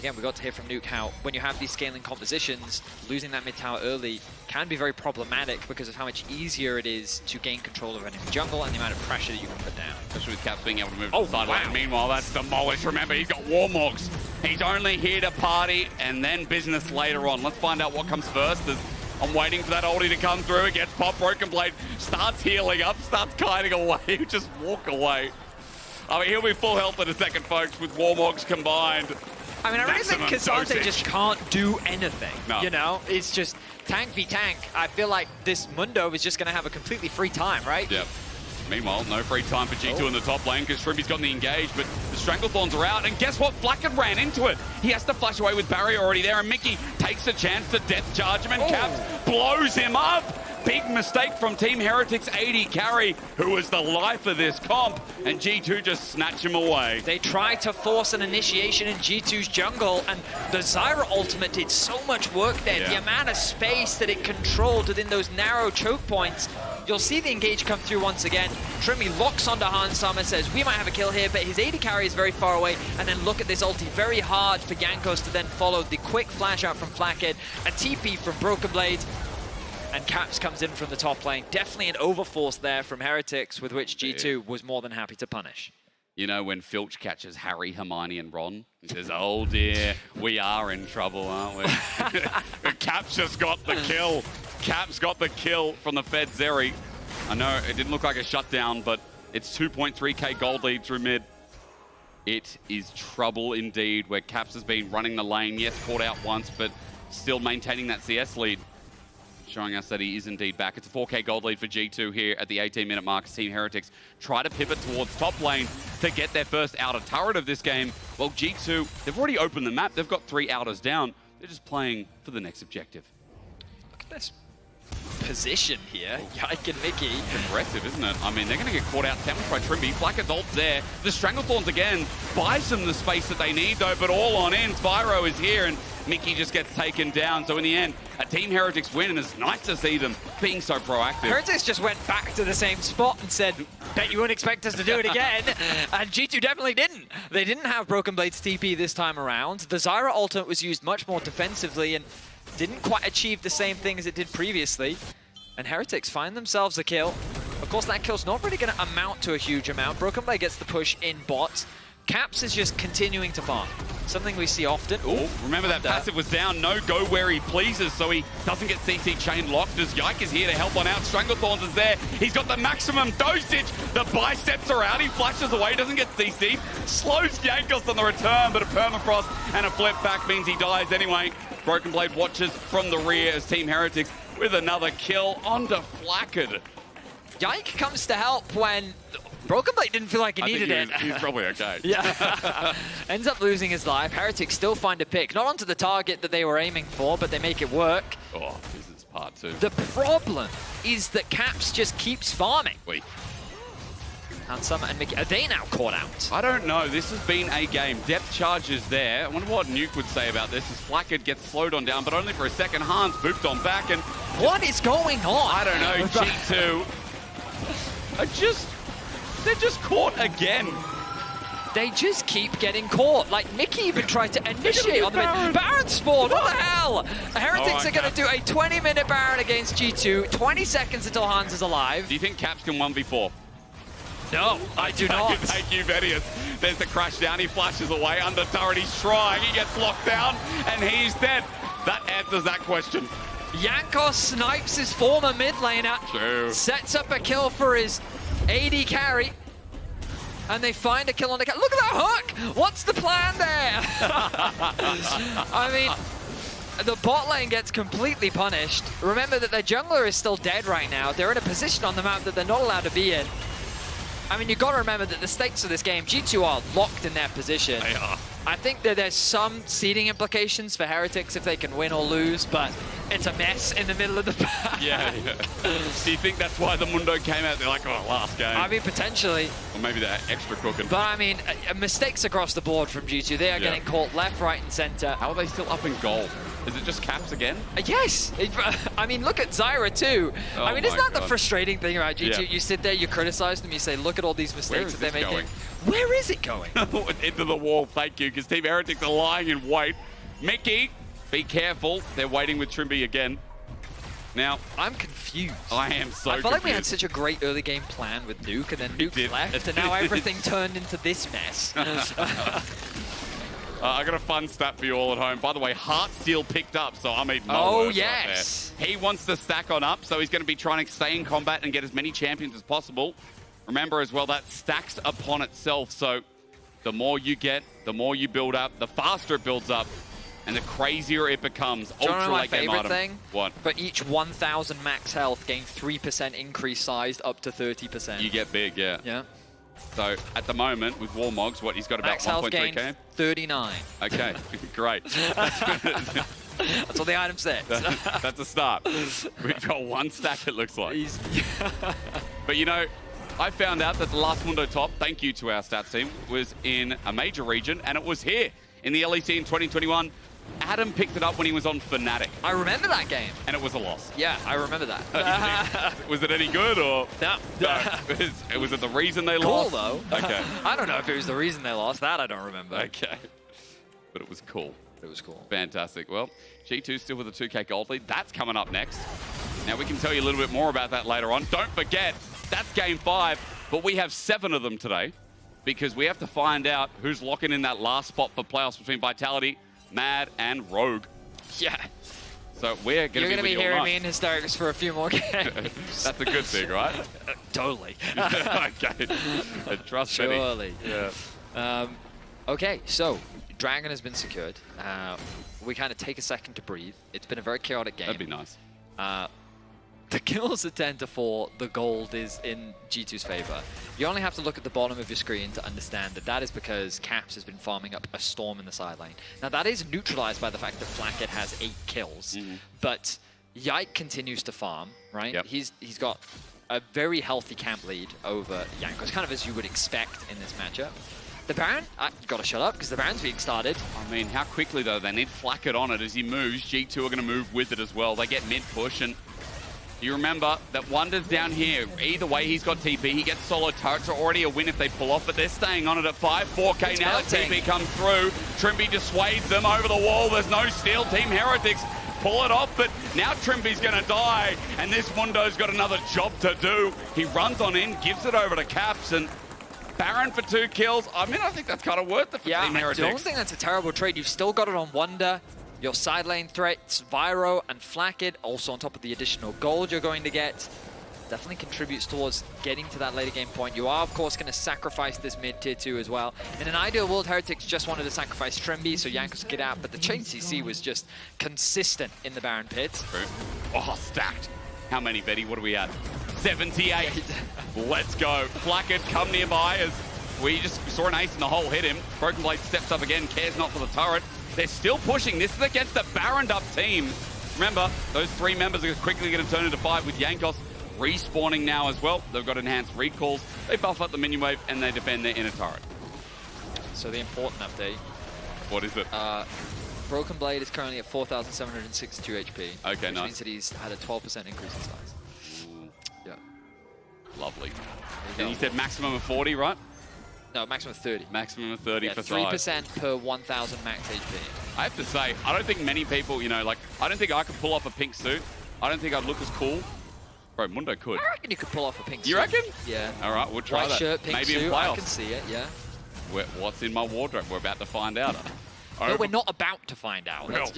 Again, we got to hear from Nuke how when you have these scaling compositions, losing that mid tower early can be very problematic because of how much easier it is to gain control of enemy jungle and the amount of pressure that you can put down. Especially with Caps being able to move to the side lane. Meanwhile, that's demolished. Remember, he's got Warmogs. He's only here to party and then business later on. Let's find out what comes first. I'm waiting for that ulti to come through. It gets popped. Broken Blade starts healing up, starts kiting away. Just walk away. I mean, he'll be full health in a second, folks, with Warmogs combined. I mean, I really think K'Sante just can't do anything, you know? It's just tank v tank. I feel like this Mundo is just going to have a completely free time, right? Yep. Meanwhile, no free time for G2 in the top lane because Trymbi's gotten the engage, but the Stranglethorns are out. And guess what? Flakked ran into it. He has to flash away with Barrier already there, and Mikyx takes a chance to death charge him, and Caps blows him up. Big mistake from Team Heretics AD carry, who was the life of this comp, and G2 just snatch him away. They tried to force an initiation in G2's jungle, and the Zyra ultimate did so much work there. The amount of space that it controlled within those narrow choke points. You'll see the engage come through once again. Trymbi locks onto Summer, says we might have a kill here, but his AD carry is very far away. And then look at this ulti, very hard for Jankos to then follow the quick flash out from Flakked, a TP from Broken Blade. And Caps comes in from the top lane. Definitely an overforce there from Heretics, with which G2 was more than happy to punish. You know, when Filch catches Harry, Hermione, and Ron, he says, oh dear, we are in trouble, aren't we? But Caps just got the kill. Caps got the kill from the Fed Zeri. I know it didn't look like a shutdown, but it's 2.3k gold lead through mid. It is trouble indeed, where Caps has been running the lane. Yes, caught out once, but still maintaining that CS lead, showing us that he is indeed back. It's a 4k gold lead for G2 here at the 18-minute mark as Team Heretics try to pivot towards top lane to get their first outer turret of this game. Well, G2, they've already opened the map. They've got 3 outers down. They're just playing for the next objective. Look at this position here. Yike and Mikyx. Aggressive, isn't it? I mean, they're going to get caught out sandwiched by Trymbi. Flakked's ult's there. The Stranglethorns again buys them the space that they need, though, but all on in. Zwyroo is here, and Mikyx just gets taken down. So in the end, a Team Heretics win, and it's nice to see them being so proactive. Heretics just went back to the same spot and said, bet you wouldn't expect us to do it again. And G2 definitely didn't. They didn't have Broken Blade's TP this time around. The Zyra ultimate was used much more defensively and didn't quite achieve the same thing as it did previously. And Heretics find themselves a kill. Of course, that kill's not really going to amount to a huge amount. Broken Blade gets the push in bot. Caps is just continuing to farm. Something we see often. Oh, remember that passive was down. No go where he pleases, so he doesn't get CC chain locked as Yike is here to help one out. Stranglethorns is there. He's got the maximum dosage. The biceps are out. He flashes away, doesn't get CC. Slows Jankos on the return, but a permafrost and a flip back means he dies anyway. Broken Blade watches from the rear as Team Heretics with another kill onto Flakked. Yike comes to help when Broken Blade didn't feel like he needed it. He's probably okay. Yeah. Ends up losing his life. Heretics still find a pick. Not onto the target that they were aiming for, but they make it work. Oh, business party. to. The problem is that Caps just keeps farming. Wait. And Summer and Mikyx, are they now caught out? I don't know. This has been a game. Depth charges there. I wonder what Nuke would say about this as Flakked gets slowed on down, but only for a second. Hans booped on back and... What is going on? I don't know. G2 they're just caught again. They just keep getting caught. Like, Mikyx even tried to initiate on the mid. Baron spawn, what the hell? Heretics are going to do a 20-minute Baron against G2. 20 seconds until Hans is alive. Do you think Caps can 1v4? No, I do not. Thank you, Vedius. There's the crash down. He flashes away. Under turret, he's trying. He gets locked down, and he's dead. That answers that question. Jankos snipes his former mid laner. True. Sets up a kill for his AD carry. And they find a kill on the cat. Look at that hook! What's the plan there? I mean, the bot lane gets completely punished. Remember that their jungler is still dead right now. They're in a position on the map that they're not allowed to be in. I mean, you've got to remember that the stakes of this game, G2 are locked in their position. They are. I think that there's some seeding implications for Heretics if they can win or lose, but it's a mess in the middle of the pack. Yeah. Do you think that's why the Mundo came out? They're like, oh, last game. I mean, potentially. Or maybe they're extra cooking. But I mean, mistakes across the board from G2. They are getting caught left, right, and center. How are they still up in gold? Is it just Caps again? Yes. I mean, look at Zyra too. Oh I mean, isn't that God. the frustrating thing about G2? Yeah. You sit there, you criticize them, you say, look at all these mistakes that they're making. Going? Where is it going? Into the wall, thank you, because Team Heretics are lying in wait. Mikyx, be careful. They're waiting with Trymbi again. Now, I'm confused. I am so I felt like we had confused. such a great early game plan with Nuke, and then Nuke left, and now everything turned into this mess. I got a fun stat for you all at home. By the way, Heartsteel picked up, so I'm eating my Oh, words yes. right there. He wants to stack on up, so he's going to be trying to stay in combat and get as many champions as possible. Remember as well, that stacks upon itself, so the more you get, the more you build up, the faster it builds up, and the crazier it becomes. Do you know Ultra my late game favorite item. thing? What? For each 1,000 max health, gain 3% increase sized up to 30%. You get big, yeah. Yeah. So at the moment, with Warmogs, what, he's got about Max health gain 1.3k? 39. Okay, great. That's what the item says. That's a start. We've got one stack, it looks like. But you know, I found out that the last Mundo top, thank you to our stats team, was in a major region, and it was here in the LEC in 2021. Adam picked it up when he was on Fnatic. I remember that game. And it was a loss. Yeah, I remember that. Was it any good, or? No. Was it the reason they Cool, lost? though. Okay. I don't know if it was the reason they lost. That I don't remember. Okay. But it was cool. It was cool. Fantastic. Well, G2 still with a 2k gold lead. That's coming up next. Now, we can tell you a little bit more about that later on. Don't forget, that's Game 5, but we have 7 of them today because we have to find out who's locking in that last spot for playoffs between Vitality, Mad, and Rogue. Yeah. So we're going to be hearing me in Hysterics for a few more games. That's a good thing, right? Totally. Okay. Trust me. Surely. Yeah. Okay, so Dragon has been secured. We kind of take a second to breathe. It's been a very chaotic game. That'd be nice. The kills are 10-4. The gold is in G2's favor. You only have to look at the bottom of your screen to understand that that is because Caps has been farming up a storm in the side lane. Now that is neutralized by the fact that Flakked has 8 kills, but Yike continues to farm, right? Yep. He's got a very healthy camp lead over Jankos, kind of as you would expect in this matchup. The Baron, got to shut up because the Baron's being started. I mean, how quickly though? They need Flakked on it as he moves. G2 are going to move with it as well. They get mid push, and you remember that Wunder's down here. Either way, he's got TP. He gets solo turrets. Are already a win if they pull off, but they're staying on it at 5. 4k It's now melting. that TP comes through. Trymbi dissuades them over the wall. There's no steal. Team Heretics pull it off, but now Trimby's going to die, and this Mundo's got another job to do. He runs on in, gives it over to Caps, and Baron for 2 kills. I mean, I think that's kind of worth it for Team Heretics. I don't think that's a terrible trade. You've still got it on Wunder. Your side lane threats, Zwyroo and Flakked, also on top of the additional gold you're going to get. Definitely contributes towards getting to that later game point. You are, of course, going to sacrifice this mid tier 2 as well. In an ideal world, Heretics just wanted to sacrifice Trymbi so Jankos could get out, but the chain CC was just consistent in the Baron pit. True. Oh, stacked. How many, Betty? What are we at? 78. Let's go. Flakked come nearby as we just saw an ace in the hole hit him. Broken Blade steps up again, cares not for the turret. They're still pushing. This is against the Baroned up team. Remember, those 3 members are quickly going to turn into 5 with Jankos respawning now as well. They've got enhanced recalls. They buff up the minion wave and they defend their inner turret. So the important update. What is it? Broken Blade is currently at 4,762 HP. Okay, which nice. means that he's had a 12% increase in size. Yeah. Lovely. And you said maximum of 40, right? No, maximum of 30. Maximum of 30 for 3% per 1,000 max HP. I have to say, I don't think many people, you know, like, I don't think I could pull off a pink suit. I don't think I'd look as cool. Bro, Mundo could. I reckon you could pull off a pink suit. You reckon? Yeah. All right, we'll try White that. shirt, pink Maybe suit, in I playoffs. can see it, yeah. What's in my wardrobe? We're about to find out. No, we're not about to find out. Well,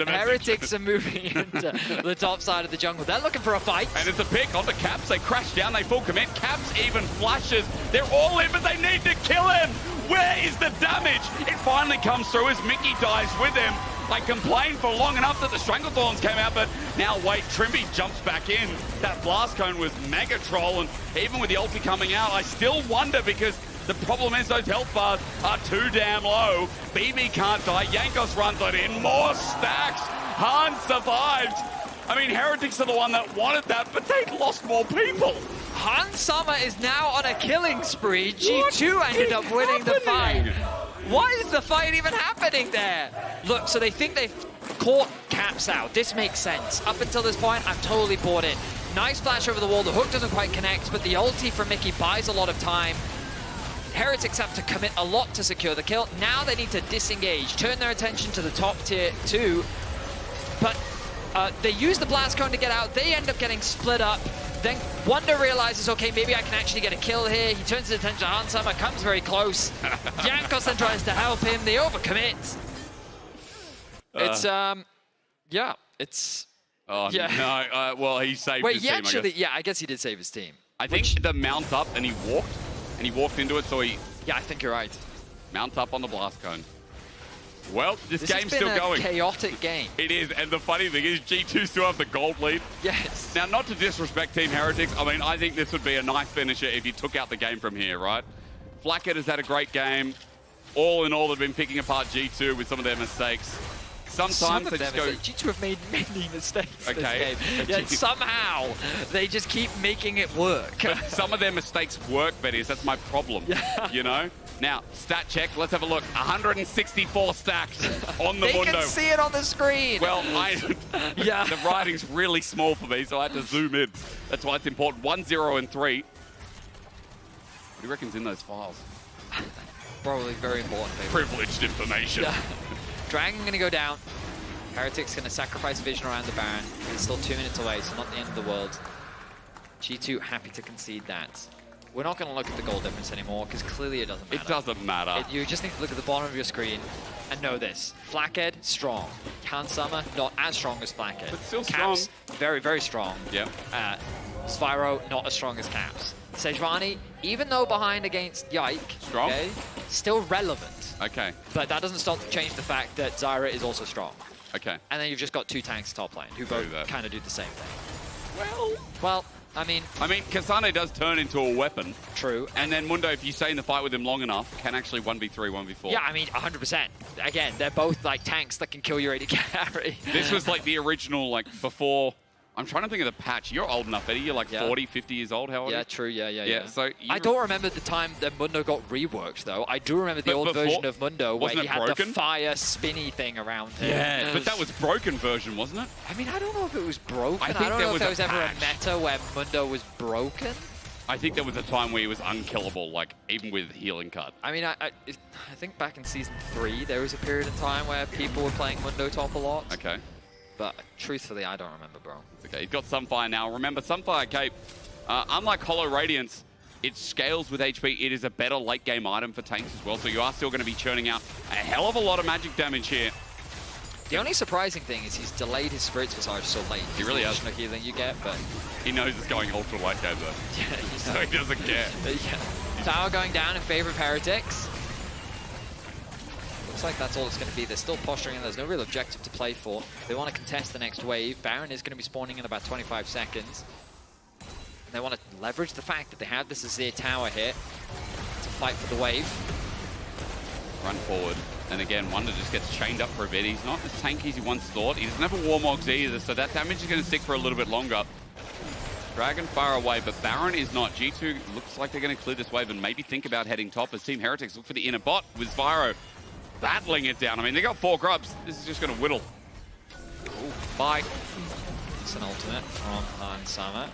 Heretics are moving into the top side of the jungle. They're looking for a fight. And it's a pick onto Caps. They crash down, they full commit. Caps even flashes. They're all in, but they need to kill him. Where is the damage? It finally comes through as Mikyx dies with him. I complained for long enough that the Stranglethorns came out, but now wait, Trymbi jumps back in. That Blast Cone was mega troll, and even with the ulti coming out, I still wonder because the problem is those health bars are too damn low. BB can't die. Jankos runs it in. More stacks. Han survived. I mean, Heretics are the one that wanted that, but they lost more people. Han Summer is now on a killing spree. G2 ended up winning the fight. Why is the fight even happening there? Look, so they think they've caught Caps out. This makes sense. Up until this point, I'm totally bought in. Nice flash over the wall. The hook doesn't quite connect, but the ulti from Mikyx buys a lot of time. Heretics have to commit a lot to secure the kill. Now they need to disengage, turn their attention to the top tier 2. But they use the Blast Cone to get out. They end up getting split up. Then Wunder realizes, okay, maybe I can actually get a kill here. He turns his attention to Han Summer, comes very close. Jankos then tries to help him. They overcommit. It's, yeah, it's... Oh, yeah. no. Well, he saved his team, I guess. Yeah, I guess he did save his team. I think the mount up and he walked into it, so he... Yeah, I think you're right. Mount up on the Blast Cone. Well, this game's has been still going. A chaotic game. It is, and the funny thing is G2 still have the gold lead. Yes. Now, not to disrespect Team Heretics, I mean, I think this would be a nice finisher if you took out the game from here, right? Flakked has had a great game. All in all, they've been picking apart G2 with some of their mistakes. Sometimes they just go... G2 have made many mistakes this Okay. game. Yet somehow, they just keep making it work. But some of their mistakes work, Vedius. That's my problem, you know? Now, stat check. Let's have a look. 164 stacks on the They Mundo. can see it on the screen. Well, yeah. the writing's really small for me, so I had to zoom in. That's why it's important. 1, 0, and 3. What do you reckon's in those files? Probably very important. Privileged information. Yeah. Dragon going to go down. Heretics going to sacrifice vision around the Baron. It's still 2 minutes away, so not the end of the world. G2 happy to concede that. We're not going to look at the goal difference anymore, because clearly it doesn't matter. It doesn't matter. You just need to look at the bottom of your screen and know this. Flakked, strong. Han Summer, not as strong as Flakked. But still Caps, strong. very, very strong. Yeah. Zwyroo, not as strong as Caps. Sejuani, even though behind against Yike, Strong. Okay, still relevant. Okay. But that doesn't change the fact that Zyra is also strong. Okay. And then you've just got 2 tanks top lane who both kind of do the same thing. Well, I mean, Kasane does turn into a weapon. True. And then Mundo, if you stay in the fight with him long enough, can actually 1v3, 1v4. Yeah, I mean, 100%. Again, they're both like tanks that can kill your AD carry. This was like the original, like before. I'm trying to think of the patch. You're old enough, Eddie. You're like 40, 50 years old. How old are you? True. Yeah. So I don't remember the time that Mundo got reworked, though. I do remember the old version of Mundo where he had the fire spinny thing around him. Yeah, but that was broken version, wasn't it? I mean, I don't know if it was broken. I think don't there know was if there was ever a patch. meta where Mundo was broken. I think there was a time where he was unkillable, like even with healing cut. I mean, I think back in Season 3, there was a period of time where people were playing Mundo top a lot. Okay. But truthfully, I don't remember, bro. Okay, he's got Sunfire now. Remember, Sunfire Cape, unlike Hollow Radiance, it scales with HP. It is a better late game item for tanks as well, so you are still going to be churning out a hell of a lot of magic damage here. The only surprising thing is he's delayed his Spirit Visage so late. He really has. The healing you get, but... He knows it's going ultra late game though. Yeah, so he doesn't care. Yeah. Tower going down in favor of Heretics. Looks like that's all it's going to be. They're still posturing and there's no real objective to play for. They want to contest the next wave. Baron is going to be spawning in about 25 seconds. And they want to leverage the fact that they have this Azir tower here to fight for the wave. Run forward. And again, Wunder just gets chained up for a bit. He's not as tanky as he once thought. He doesn't have a Warmogs either, so that damage is going to stick for a little bit longer. Dragon far away, but Baron is not. G2 looks like they're going to clear this wave and maybe think about heading top as Team Heretics look for the inner bot with Zwyroo battling it down. I mean, they got 4 grubs. This is just going to whittle. Ooh, bye. It's an ultimate from Summer.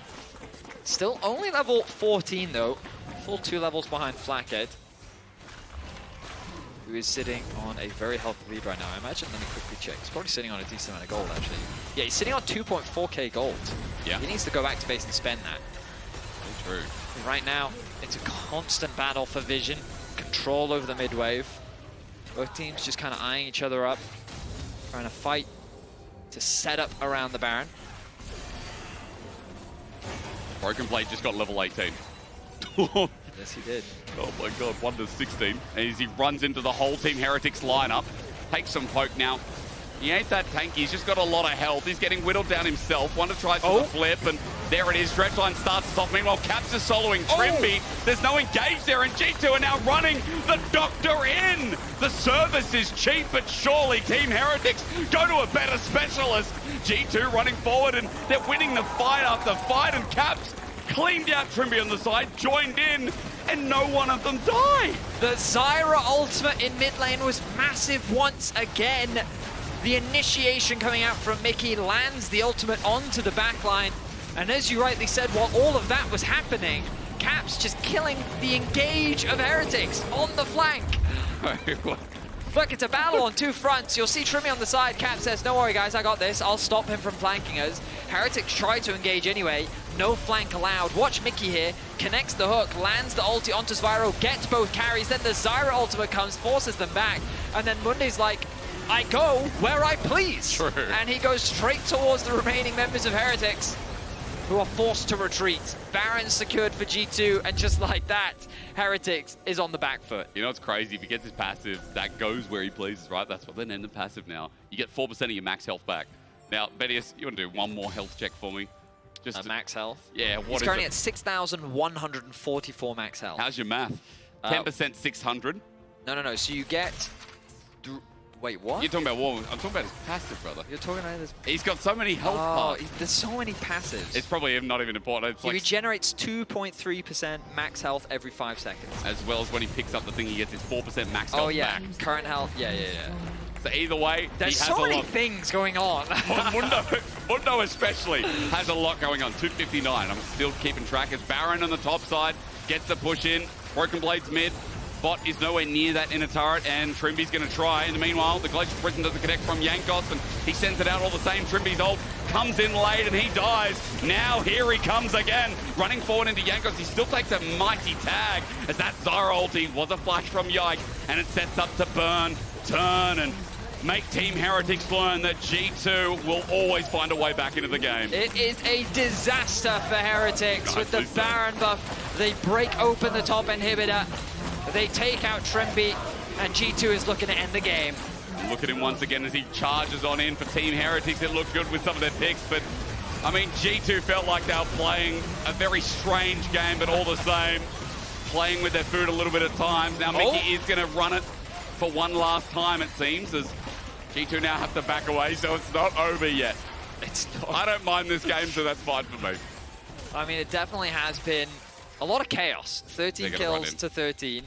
Still only level 14 though. Full 2 levels behind Flakked, who is sitting on a very healthy lead right now. I imagine, let me quickly check. He's probably sitting on a decent amount of gold, actually. Yeah, he's sitting on 2.4k gold. Yeah. He needs to go back to base and spend that. Very true. Right now, it's a constant battle for vision, control over the mid wave. Both teams just kind of eyeing each other up, trying to fight to set up around the Baron. Broken Blade just got level 18. Yes, he did. Oh my god, Wunder's 16. As he runs into the whole Team Heretics lineup. Takes some poke now. He ain't that tanky, he's just got a lot of health. He's getting whittled down himself. Wunder tries for the flip, and there it is. Dredgeline starts us off. Meanwhile, Caps is soloing Trymbi. There's no engage there, and G2 are now running the Doctor in. The service is cheap, but surely Team Heretics go to a better specialist. G2 running forward, and they're winning the fight after fight, and Caps cleaned out Trymbi on the side, joined in, and no one of them died. The Zyra ultimate in mid lane was massive once again. The initiation coming out from Mikyx lands the ultimate onto the backline. And as you rightly said, while all of that was happening, Caps just killing the engage of Heretics on the flank. Look, it's a battle on 2 fronts. You'll see Trymbi on the side. Cap says, don't worry, guys, I got this. I'll stop him from flanking us. Heretics try to engage anyway. No flank allowed. Watch Mikyx here. Connects the hook, lands the ulti onto Zwyroo, gets both carries. Then the Zyra ultimate comes, forces them back. And then Munde's like, I go where I please. True. And he goes straight towards the remaining members of Heretics, who are forced to retreat. Baron secured for G2, and just like that, Heretics is on the back foot. You know what's crazy? If he gets his passive, that goes where he pleases, right? That's what they name the passive now. You get 4% of your max health back. Now, Vedius, you want to do one more health check for me? Just max health? Yeah, what He's is currently it? at 6,144 max health. How's your math? 10% 600? No. So you get... Wait, what? You're talking about war. I'm talking about his passive, brother. You're talking about his... He's got so many health parts. There's so many passives. It's probably not even important. It's He like, regenerates 2.3% max health every 5 seconds. as well as when he picks up the thing, he gets his 4% max health Oh, yeah. back. Current health. Yeah. So either way, There's he has so a many lot. things going on. Mundo especially has a lot going on. 259. I'm still keeping track as Baron on the top side gets the push in. Broken Blade's mid. Bot is nowhere near that inner turret, and Trymbi's going to try. In the meanwhile, the Glacial Prison doesn't connect from Jankos, and he sends it out all the same. Trymbi's ult comes in late, and he dies. Now here he comes again, running forward into Jankos. He still takes a mighty tag, as that Zyra ulti was a flash from Yike, and it sets up to burn, turn, and make Team Heretics learn that G2 will always find a way back into the game. It is a disaster for Heretics with the Baron buff. They break open the top inhibitor. They take out Trymbi, and G2 is looking to end the game. Look at him once again as he charges on in for Team Heretics. It looked good with some of their picks, but I mean, G2 felt like they were playing a very strange game, but all the same, playing with their food a little bit at times. Now Mikyx is going to run it for one last time, it seems, as G2 now have to back away, so it's not over yet. It's not. I don't mind this game, so that's fine for me. I mean, it definitely has been a lot of chaos. 13 kills to 13.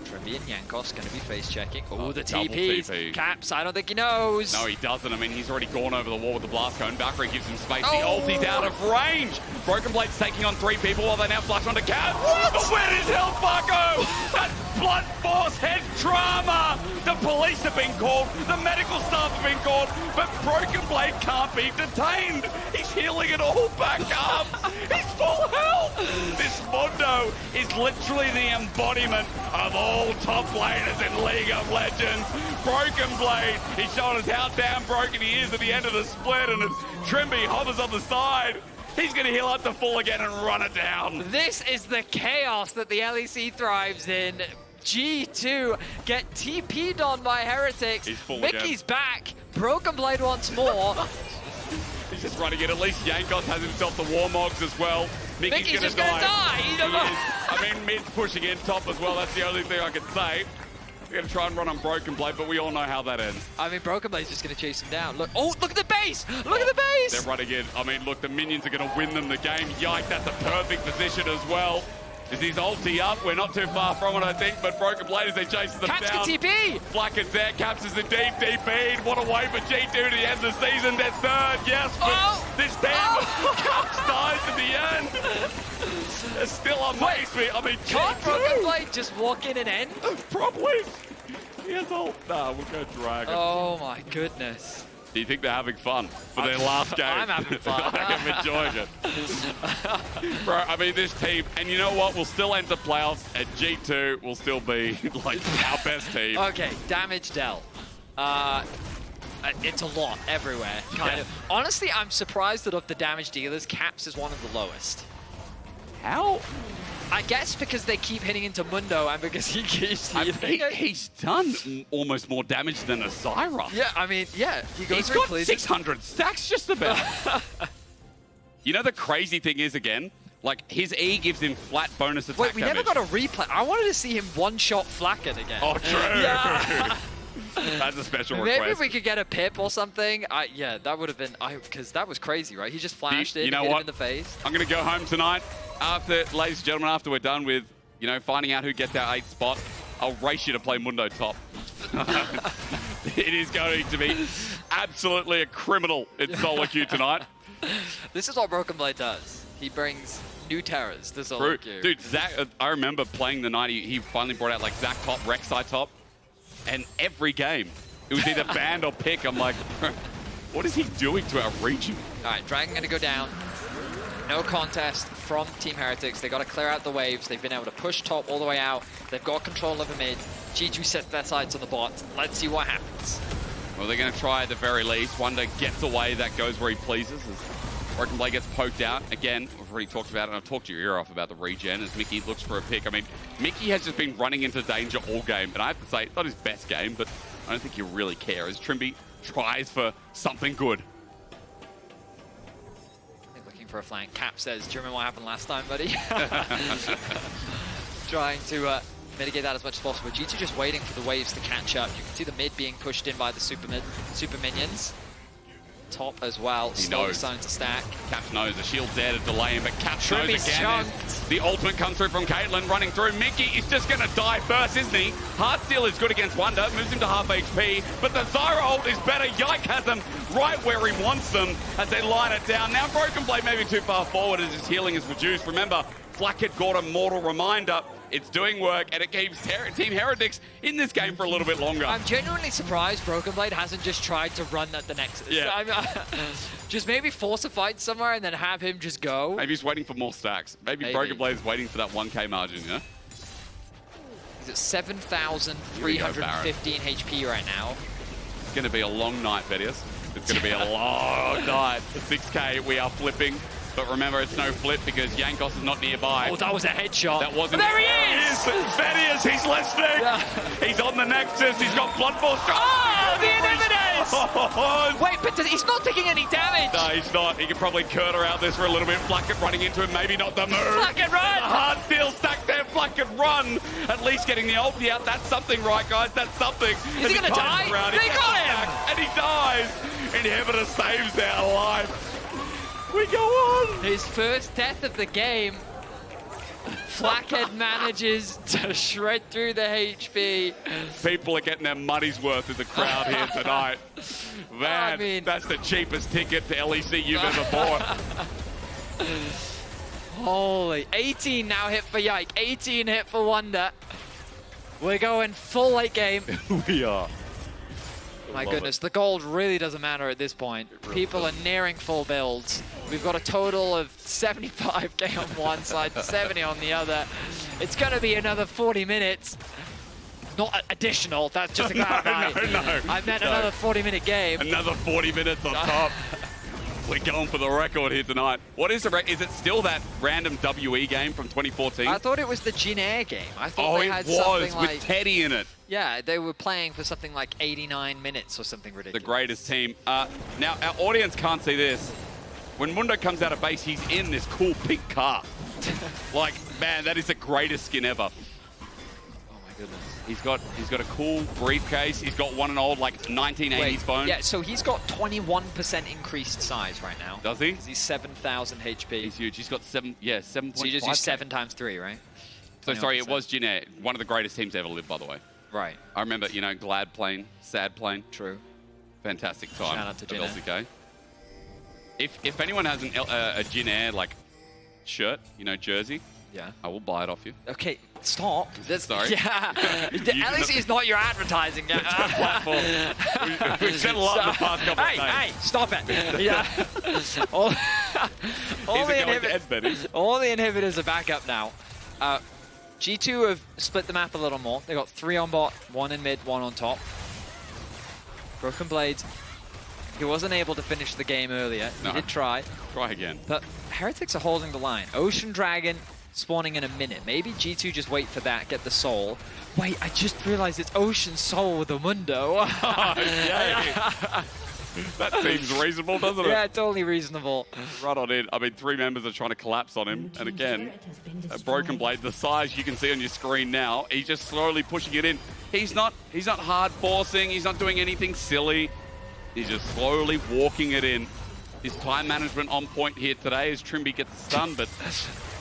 Trymbi and Jankos going to be face checking. Oh, the TPs. TP. Caps, I don't think he knows. No, he doesn't. I mean, he's already gone over the wall with the blast cone. Valkyrie gives him space. The ulti's out of range. Broken Blade's taking on 3 people while they now flash onto Caps. But where did Hellfire go? That's Blood Force head drama. The police have been called. The medical staff have been called. But Broken Blade can't be detained. He's healing it all back up. He's full health. This Mundo is literally the embodiment of all top laners in League of Legends. Broken Blade, he's showing us how damn broken he is at the end of the split, and as Trymbi hovers on the side, he's going to heal up to full again and run it down. This is the chaos that the LEC thrives in. G2 get TP'd on by Heretics. He's full Mikyx's again. back. Broken Blade once more. He's just running it. At least Jankos has himself the Warmogs as well. Mikyx's just going to die. He is. I mean, mid's pushing in top as well. That's the only thing I can say. They're going to try and run on Broken Blade, but we all know how that ends. I mean, Broken Blade's just going to chase him down. Look, oh, look at the base! Look at the base! They're running in. I mean, look, the minions are going to win them the game. Yike, that's a perfect position as well. Is his ulti up? We're not too far from it, I think, but Broken Blade as they chase them Caps down. can TP! Flakked there, Caps is a deep bead. What a way for G2 to the end of the season. They're third, yes, but this team, Caps dies at the end. It's still amazed me. I mean, Can't Broken Blade just walk in and end? Probably. Yes, we'll go Dragon. Oh my goodness. Do you think they're having fun for their last game? I'm having fun. I'm enjoying it. Bro, I mean, this team, and you know what? We'll still enter playoffs, and G2 will still be, like, our best team. Okay, damage Dell. It's a lot everywhere, kind of. Honestly, I'm surprised that of the damage dealers, Caps is one of the lowest. How? I guess because they keep hitting into Mundo and because he keeps He's done almost more damage than a Zyra. Yeah, I mean, yeah. He's got 600 stacks just about. You know the crazy thing is, again, like, his E gives him flat bonus attack Wait, we damage. never got a replay. I wanted to see him one-shot Flakked again. Oh, true. Yeah. That's a special request. Maybe if we could get a pip or something. Yeah, that would have been... Because that was crazy, right? He just flashed it, you know hit what? him in the face. I'm going to go home tonight. Ladies and gentlemen, after we're done with, you know, finding out who gets our 8th spot, I'll race you to play Mundo top. It is going to be absolutely a criminal in solo queue tonight. This is what Broken Blade does. He brings new terrors to solo queue. Dude, Zach, I remember playing the night he finally brought out, like, Zach top, Rek'Sai top, and every game, it was either banned or pick. I'm like, what is he doing to our region? All right, Dragon going to go down. No contest from Team Heretics. They got to clear out the waves. They've been able to push top all the way out. They've got control of the mid. G2 set their sights on the bot. Let's see what happens. Well, they're going to try at the very least. Wunder gets away. That goes where he pleases. As Broken Blade gets poked out. Again, we've already talked about it, and I've talked your ear off about the regen as Mickey looks for a pick. I mean, Mickey has just been running into danger all game, and I have to say, it's not his best game, but I don't think he'll really care as Trymbi tries for something good. For a flank. Cap says, do you remember what happened last time, buddy? Trying to mitigate that as much as possible. G2 just waiting for the waves to catch up. You can see the mid being pushed in by the super minions. Top as well. He Slowly knows. starting to stack. Caps knows the shield's there to delay him, but Caps knows Trymbi's again. chunked. The ultimate comes through from Caitlyn, running through. Mikyx is just going to die first, isn't he? Heartsteel is good against Wunder, moves him to half HP, but the Zyra ult is better. Yike has them right where he wants them as they line it down. Now Broken Blade maybe too far forward as his healing is reduced. Remember, Flakked got a mortal reminder. It's doing work, and it keeps Team Heretics in this game for a little bit longer. I'm genuinely surprised Broken Blade hasn't just tried to run at the Nexus. Yeah. Just maybe force a fight somewhere and then have him just go. Maybe he's waiting for more stacks. Maybe Broken Blade is waiting for that 1k margin, yeah? He's at 7,315 HP right now. It's going to be a long night, Vedius. It's going to be a long night. 6k, we are flipping. But remember, it's no flip because Jankos is not nearby. Oh, that was a headshot. That wasn't. There he is! Vedius, he's listening. Yeah. He's on the Nexus. He's got Blood Force. Oh, the Inhibitors! Oh, wait, but he's not taking any damage. no, he's not. He can probably curter out this for a little bit. Flakked running into him. Maybe not the move. Flakked run! The hard steel stack there. Flakked run. At least getting the ulti out. That's something, right, guys? That's something. Is he going to die? They got him! And he dies. Inhibitor saves our life. We go on! His first death of the game. Flakked manages to shred through the HP. People are getting their money's worth in the crowd here tonight. Man, I mean, that's the cheapest ticket to LEC you've ever bought. Holy, 18 now hit for Yike, 18 hit for Wunder. We're going full late game. We are. My goodness, the gold really doesn't matter at this point. People are nearing full builds. We've got a total of 75k on one side, 70 on the other. It's going to be another 40 minutes. Not additional, that's just a clarify. No. I meant another 40-minute game. Another 40 minutes on top. We're going for the record here tonight. What is the record? Is it still that random WE game from 2014? I thought it was the Jin Air game. I thought they had something with like... Teddy in it. Yeah, they were playing for something like 89 minutes or something ridiculous. The greatest team. Now, our audience can't see this. When Mundo comes out of base, he's in this cool pink car. Like, man, that is the greatest skin ever. Oh my He's got a cool briefcase. He's got one and old like 1980s phone. Yeah, so he's got 21% increased size right now. Does he? He's 7,000 HP. He's huge. He's got 7.5. So you just use 7 times 3, right? So sorry, it was Jin Air, one of the greatest teams to ever live, by the way. Right. I remember, you know, glad plane, sad plane. True. Fantastic time. Shout out to of Jin Air. LCK. If anyone has a Jin Air like shirt, you know, jersey, yeah, I will buy it off you. Okay, stop. Sorry. Yeah. LEC is not your advertising. We've said a lot in the past couple of days. Hey, stop it. Yeah. all the inhibitors are back up now. G2 have split the map a little more. They got 3 on bot, 1 in mid, 1 on top. Broken Blades. He wasn't able to finish the game earlier. He did try. Try again. But Heretics are holding the line. Ocean Dragon spawning in a minute. Maybe G2 just wait for that, get the soul. Wait, I just realized it's Ocean Soul with a Mundo. That seems reasonable, doesn't it? Yeah, totally reasonable. Right on in. I mean, 3 members are trying to collapse on him. And again, a Broken Blade, the size you can see on your screen now, he's just slowly pushing it in. He's not hard forcing. He's not doing anything silly. He's just slowly walking it in. His time management on point here today as Trymbi gets the stun, but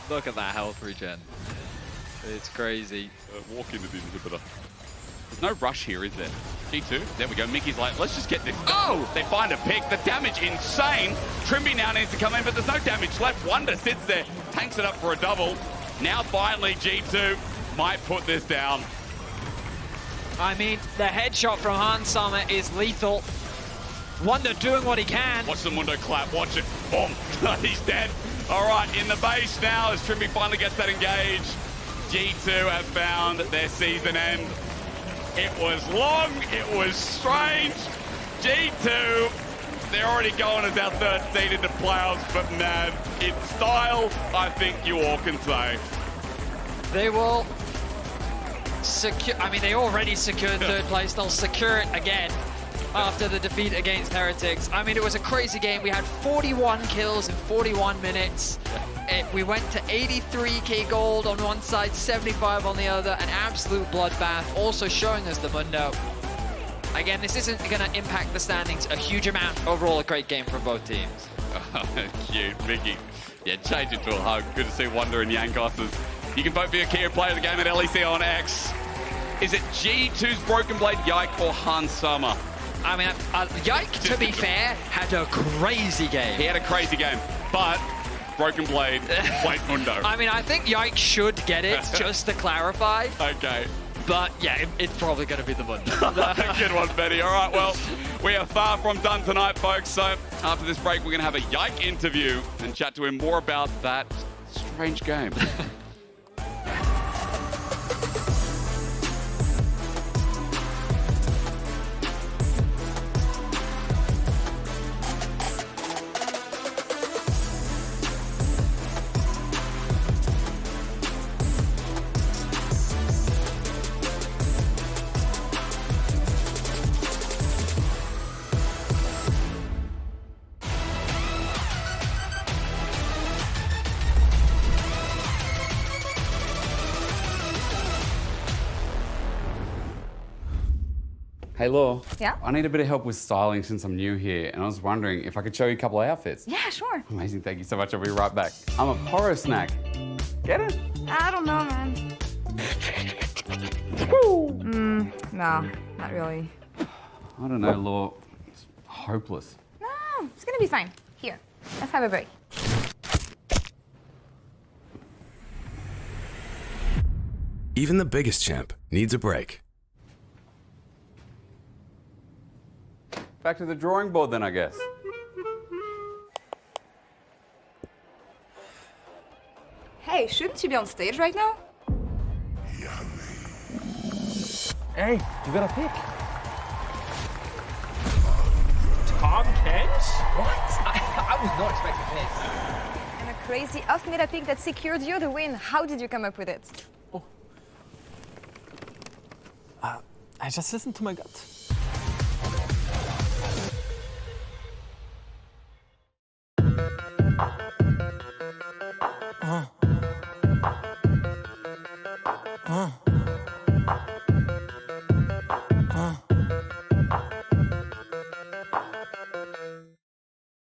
look at that health regen. It's crazy. Walk into the inhibitor. There's no rush here, is there? G2, there we go. Mickey's like, let's just get this. Oh! They find a pick. The damage insane. Trymbi now needs to come in, but there's no damage left. Wunder sits there, tanks it up for a double. Now finally G2 might put this down. I mean, the headshot from Han Summer is lethal. Wunder doing what he can. Watch the Mundo clap, watch it. Boom, he's dead. All right, in the base now as Trymbi finally gets that engage. G2 have found their season end. It was long, it was strange. G2, they're already going as our 3rd seed into playoffs, but man, in style, I think you all can say. They will secure, I mean, they already secured 3rd place. They'll secure it again after the defeat against Heretics. I mean, it was a crazy game. We had 41 kills in 41 minutes. We went to 83k gold on one side, 75 on the other, an absolute bloodbath, also showing us the Mundo. Again, this isn't going to impact the standings a huge amount. Overall, a great game from both teams. Cute, Mickey. Yeah, change it to a hug. Good to see Wunder and Jankos. You can vote for your key player of the game at LEC on X. Is it G2's Broken Blade, Yike, or Han Summer? I mean, Yike, to be fair, had a crazy game. He had a crazy game, but Broken Blade played Mundo. I mean, I think Yike should get it, just to clarify. Okay. But yeah, it's probably going to be the Mundo. Good one, Betty. All right, well, we are far from done tonight, folks. So after this break, we're going to have a Yike interview and chat to him more about that strange game. Hey, Laure. Yeah? I need a bit of help with styling since I'm new here, and I was wondering if I could show you a couple of outfits. Yeah, sure. Amazing, thank you so much. I'll be right back. I'm a poro snack. Get it? I don't know, man. No, not really. I don't know, Laure. It's hopeless. No, it's gonna be fine. Here, let's have a break. Even the biggest champ needs a break. Back to the drawing board then, I guess. Hey, shouldn't you be on stage right now? Hey, you got a pick. Tom Kent? What? I was not expecting this. And a crazy off-meta pick that secured you the win. How did you come up with it? I just listened to my gut.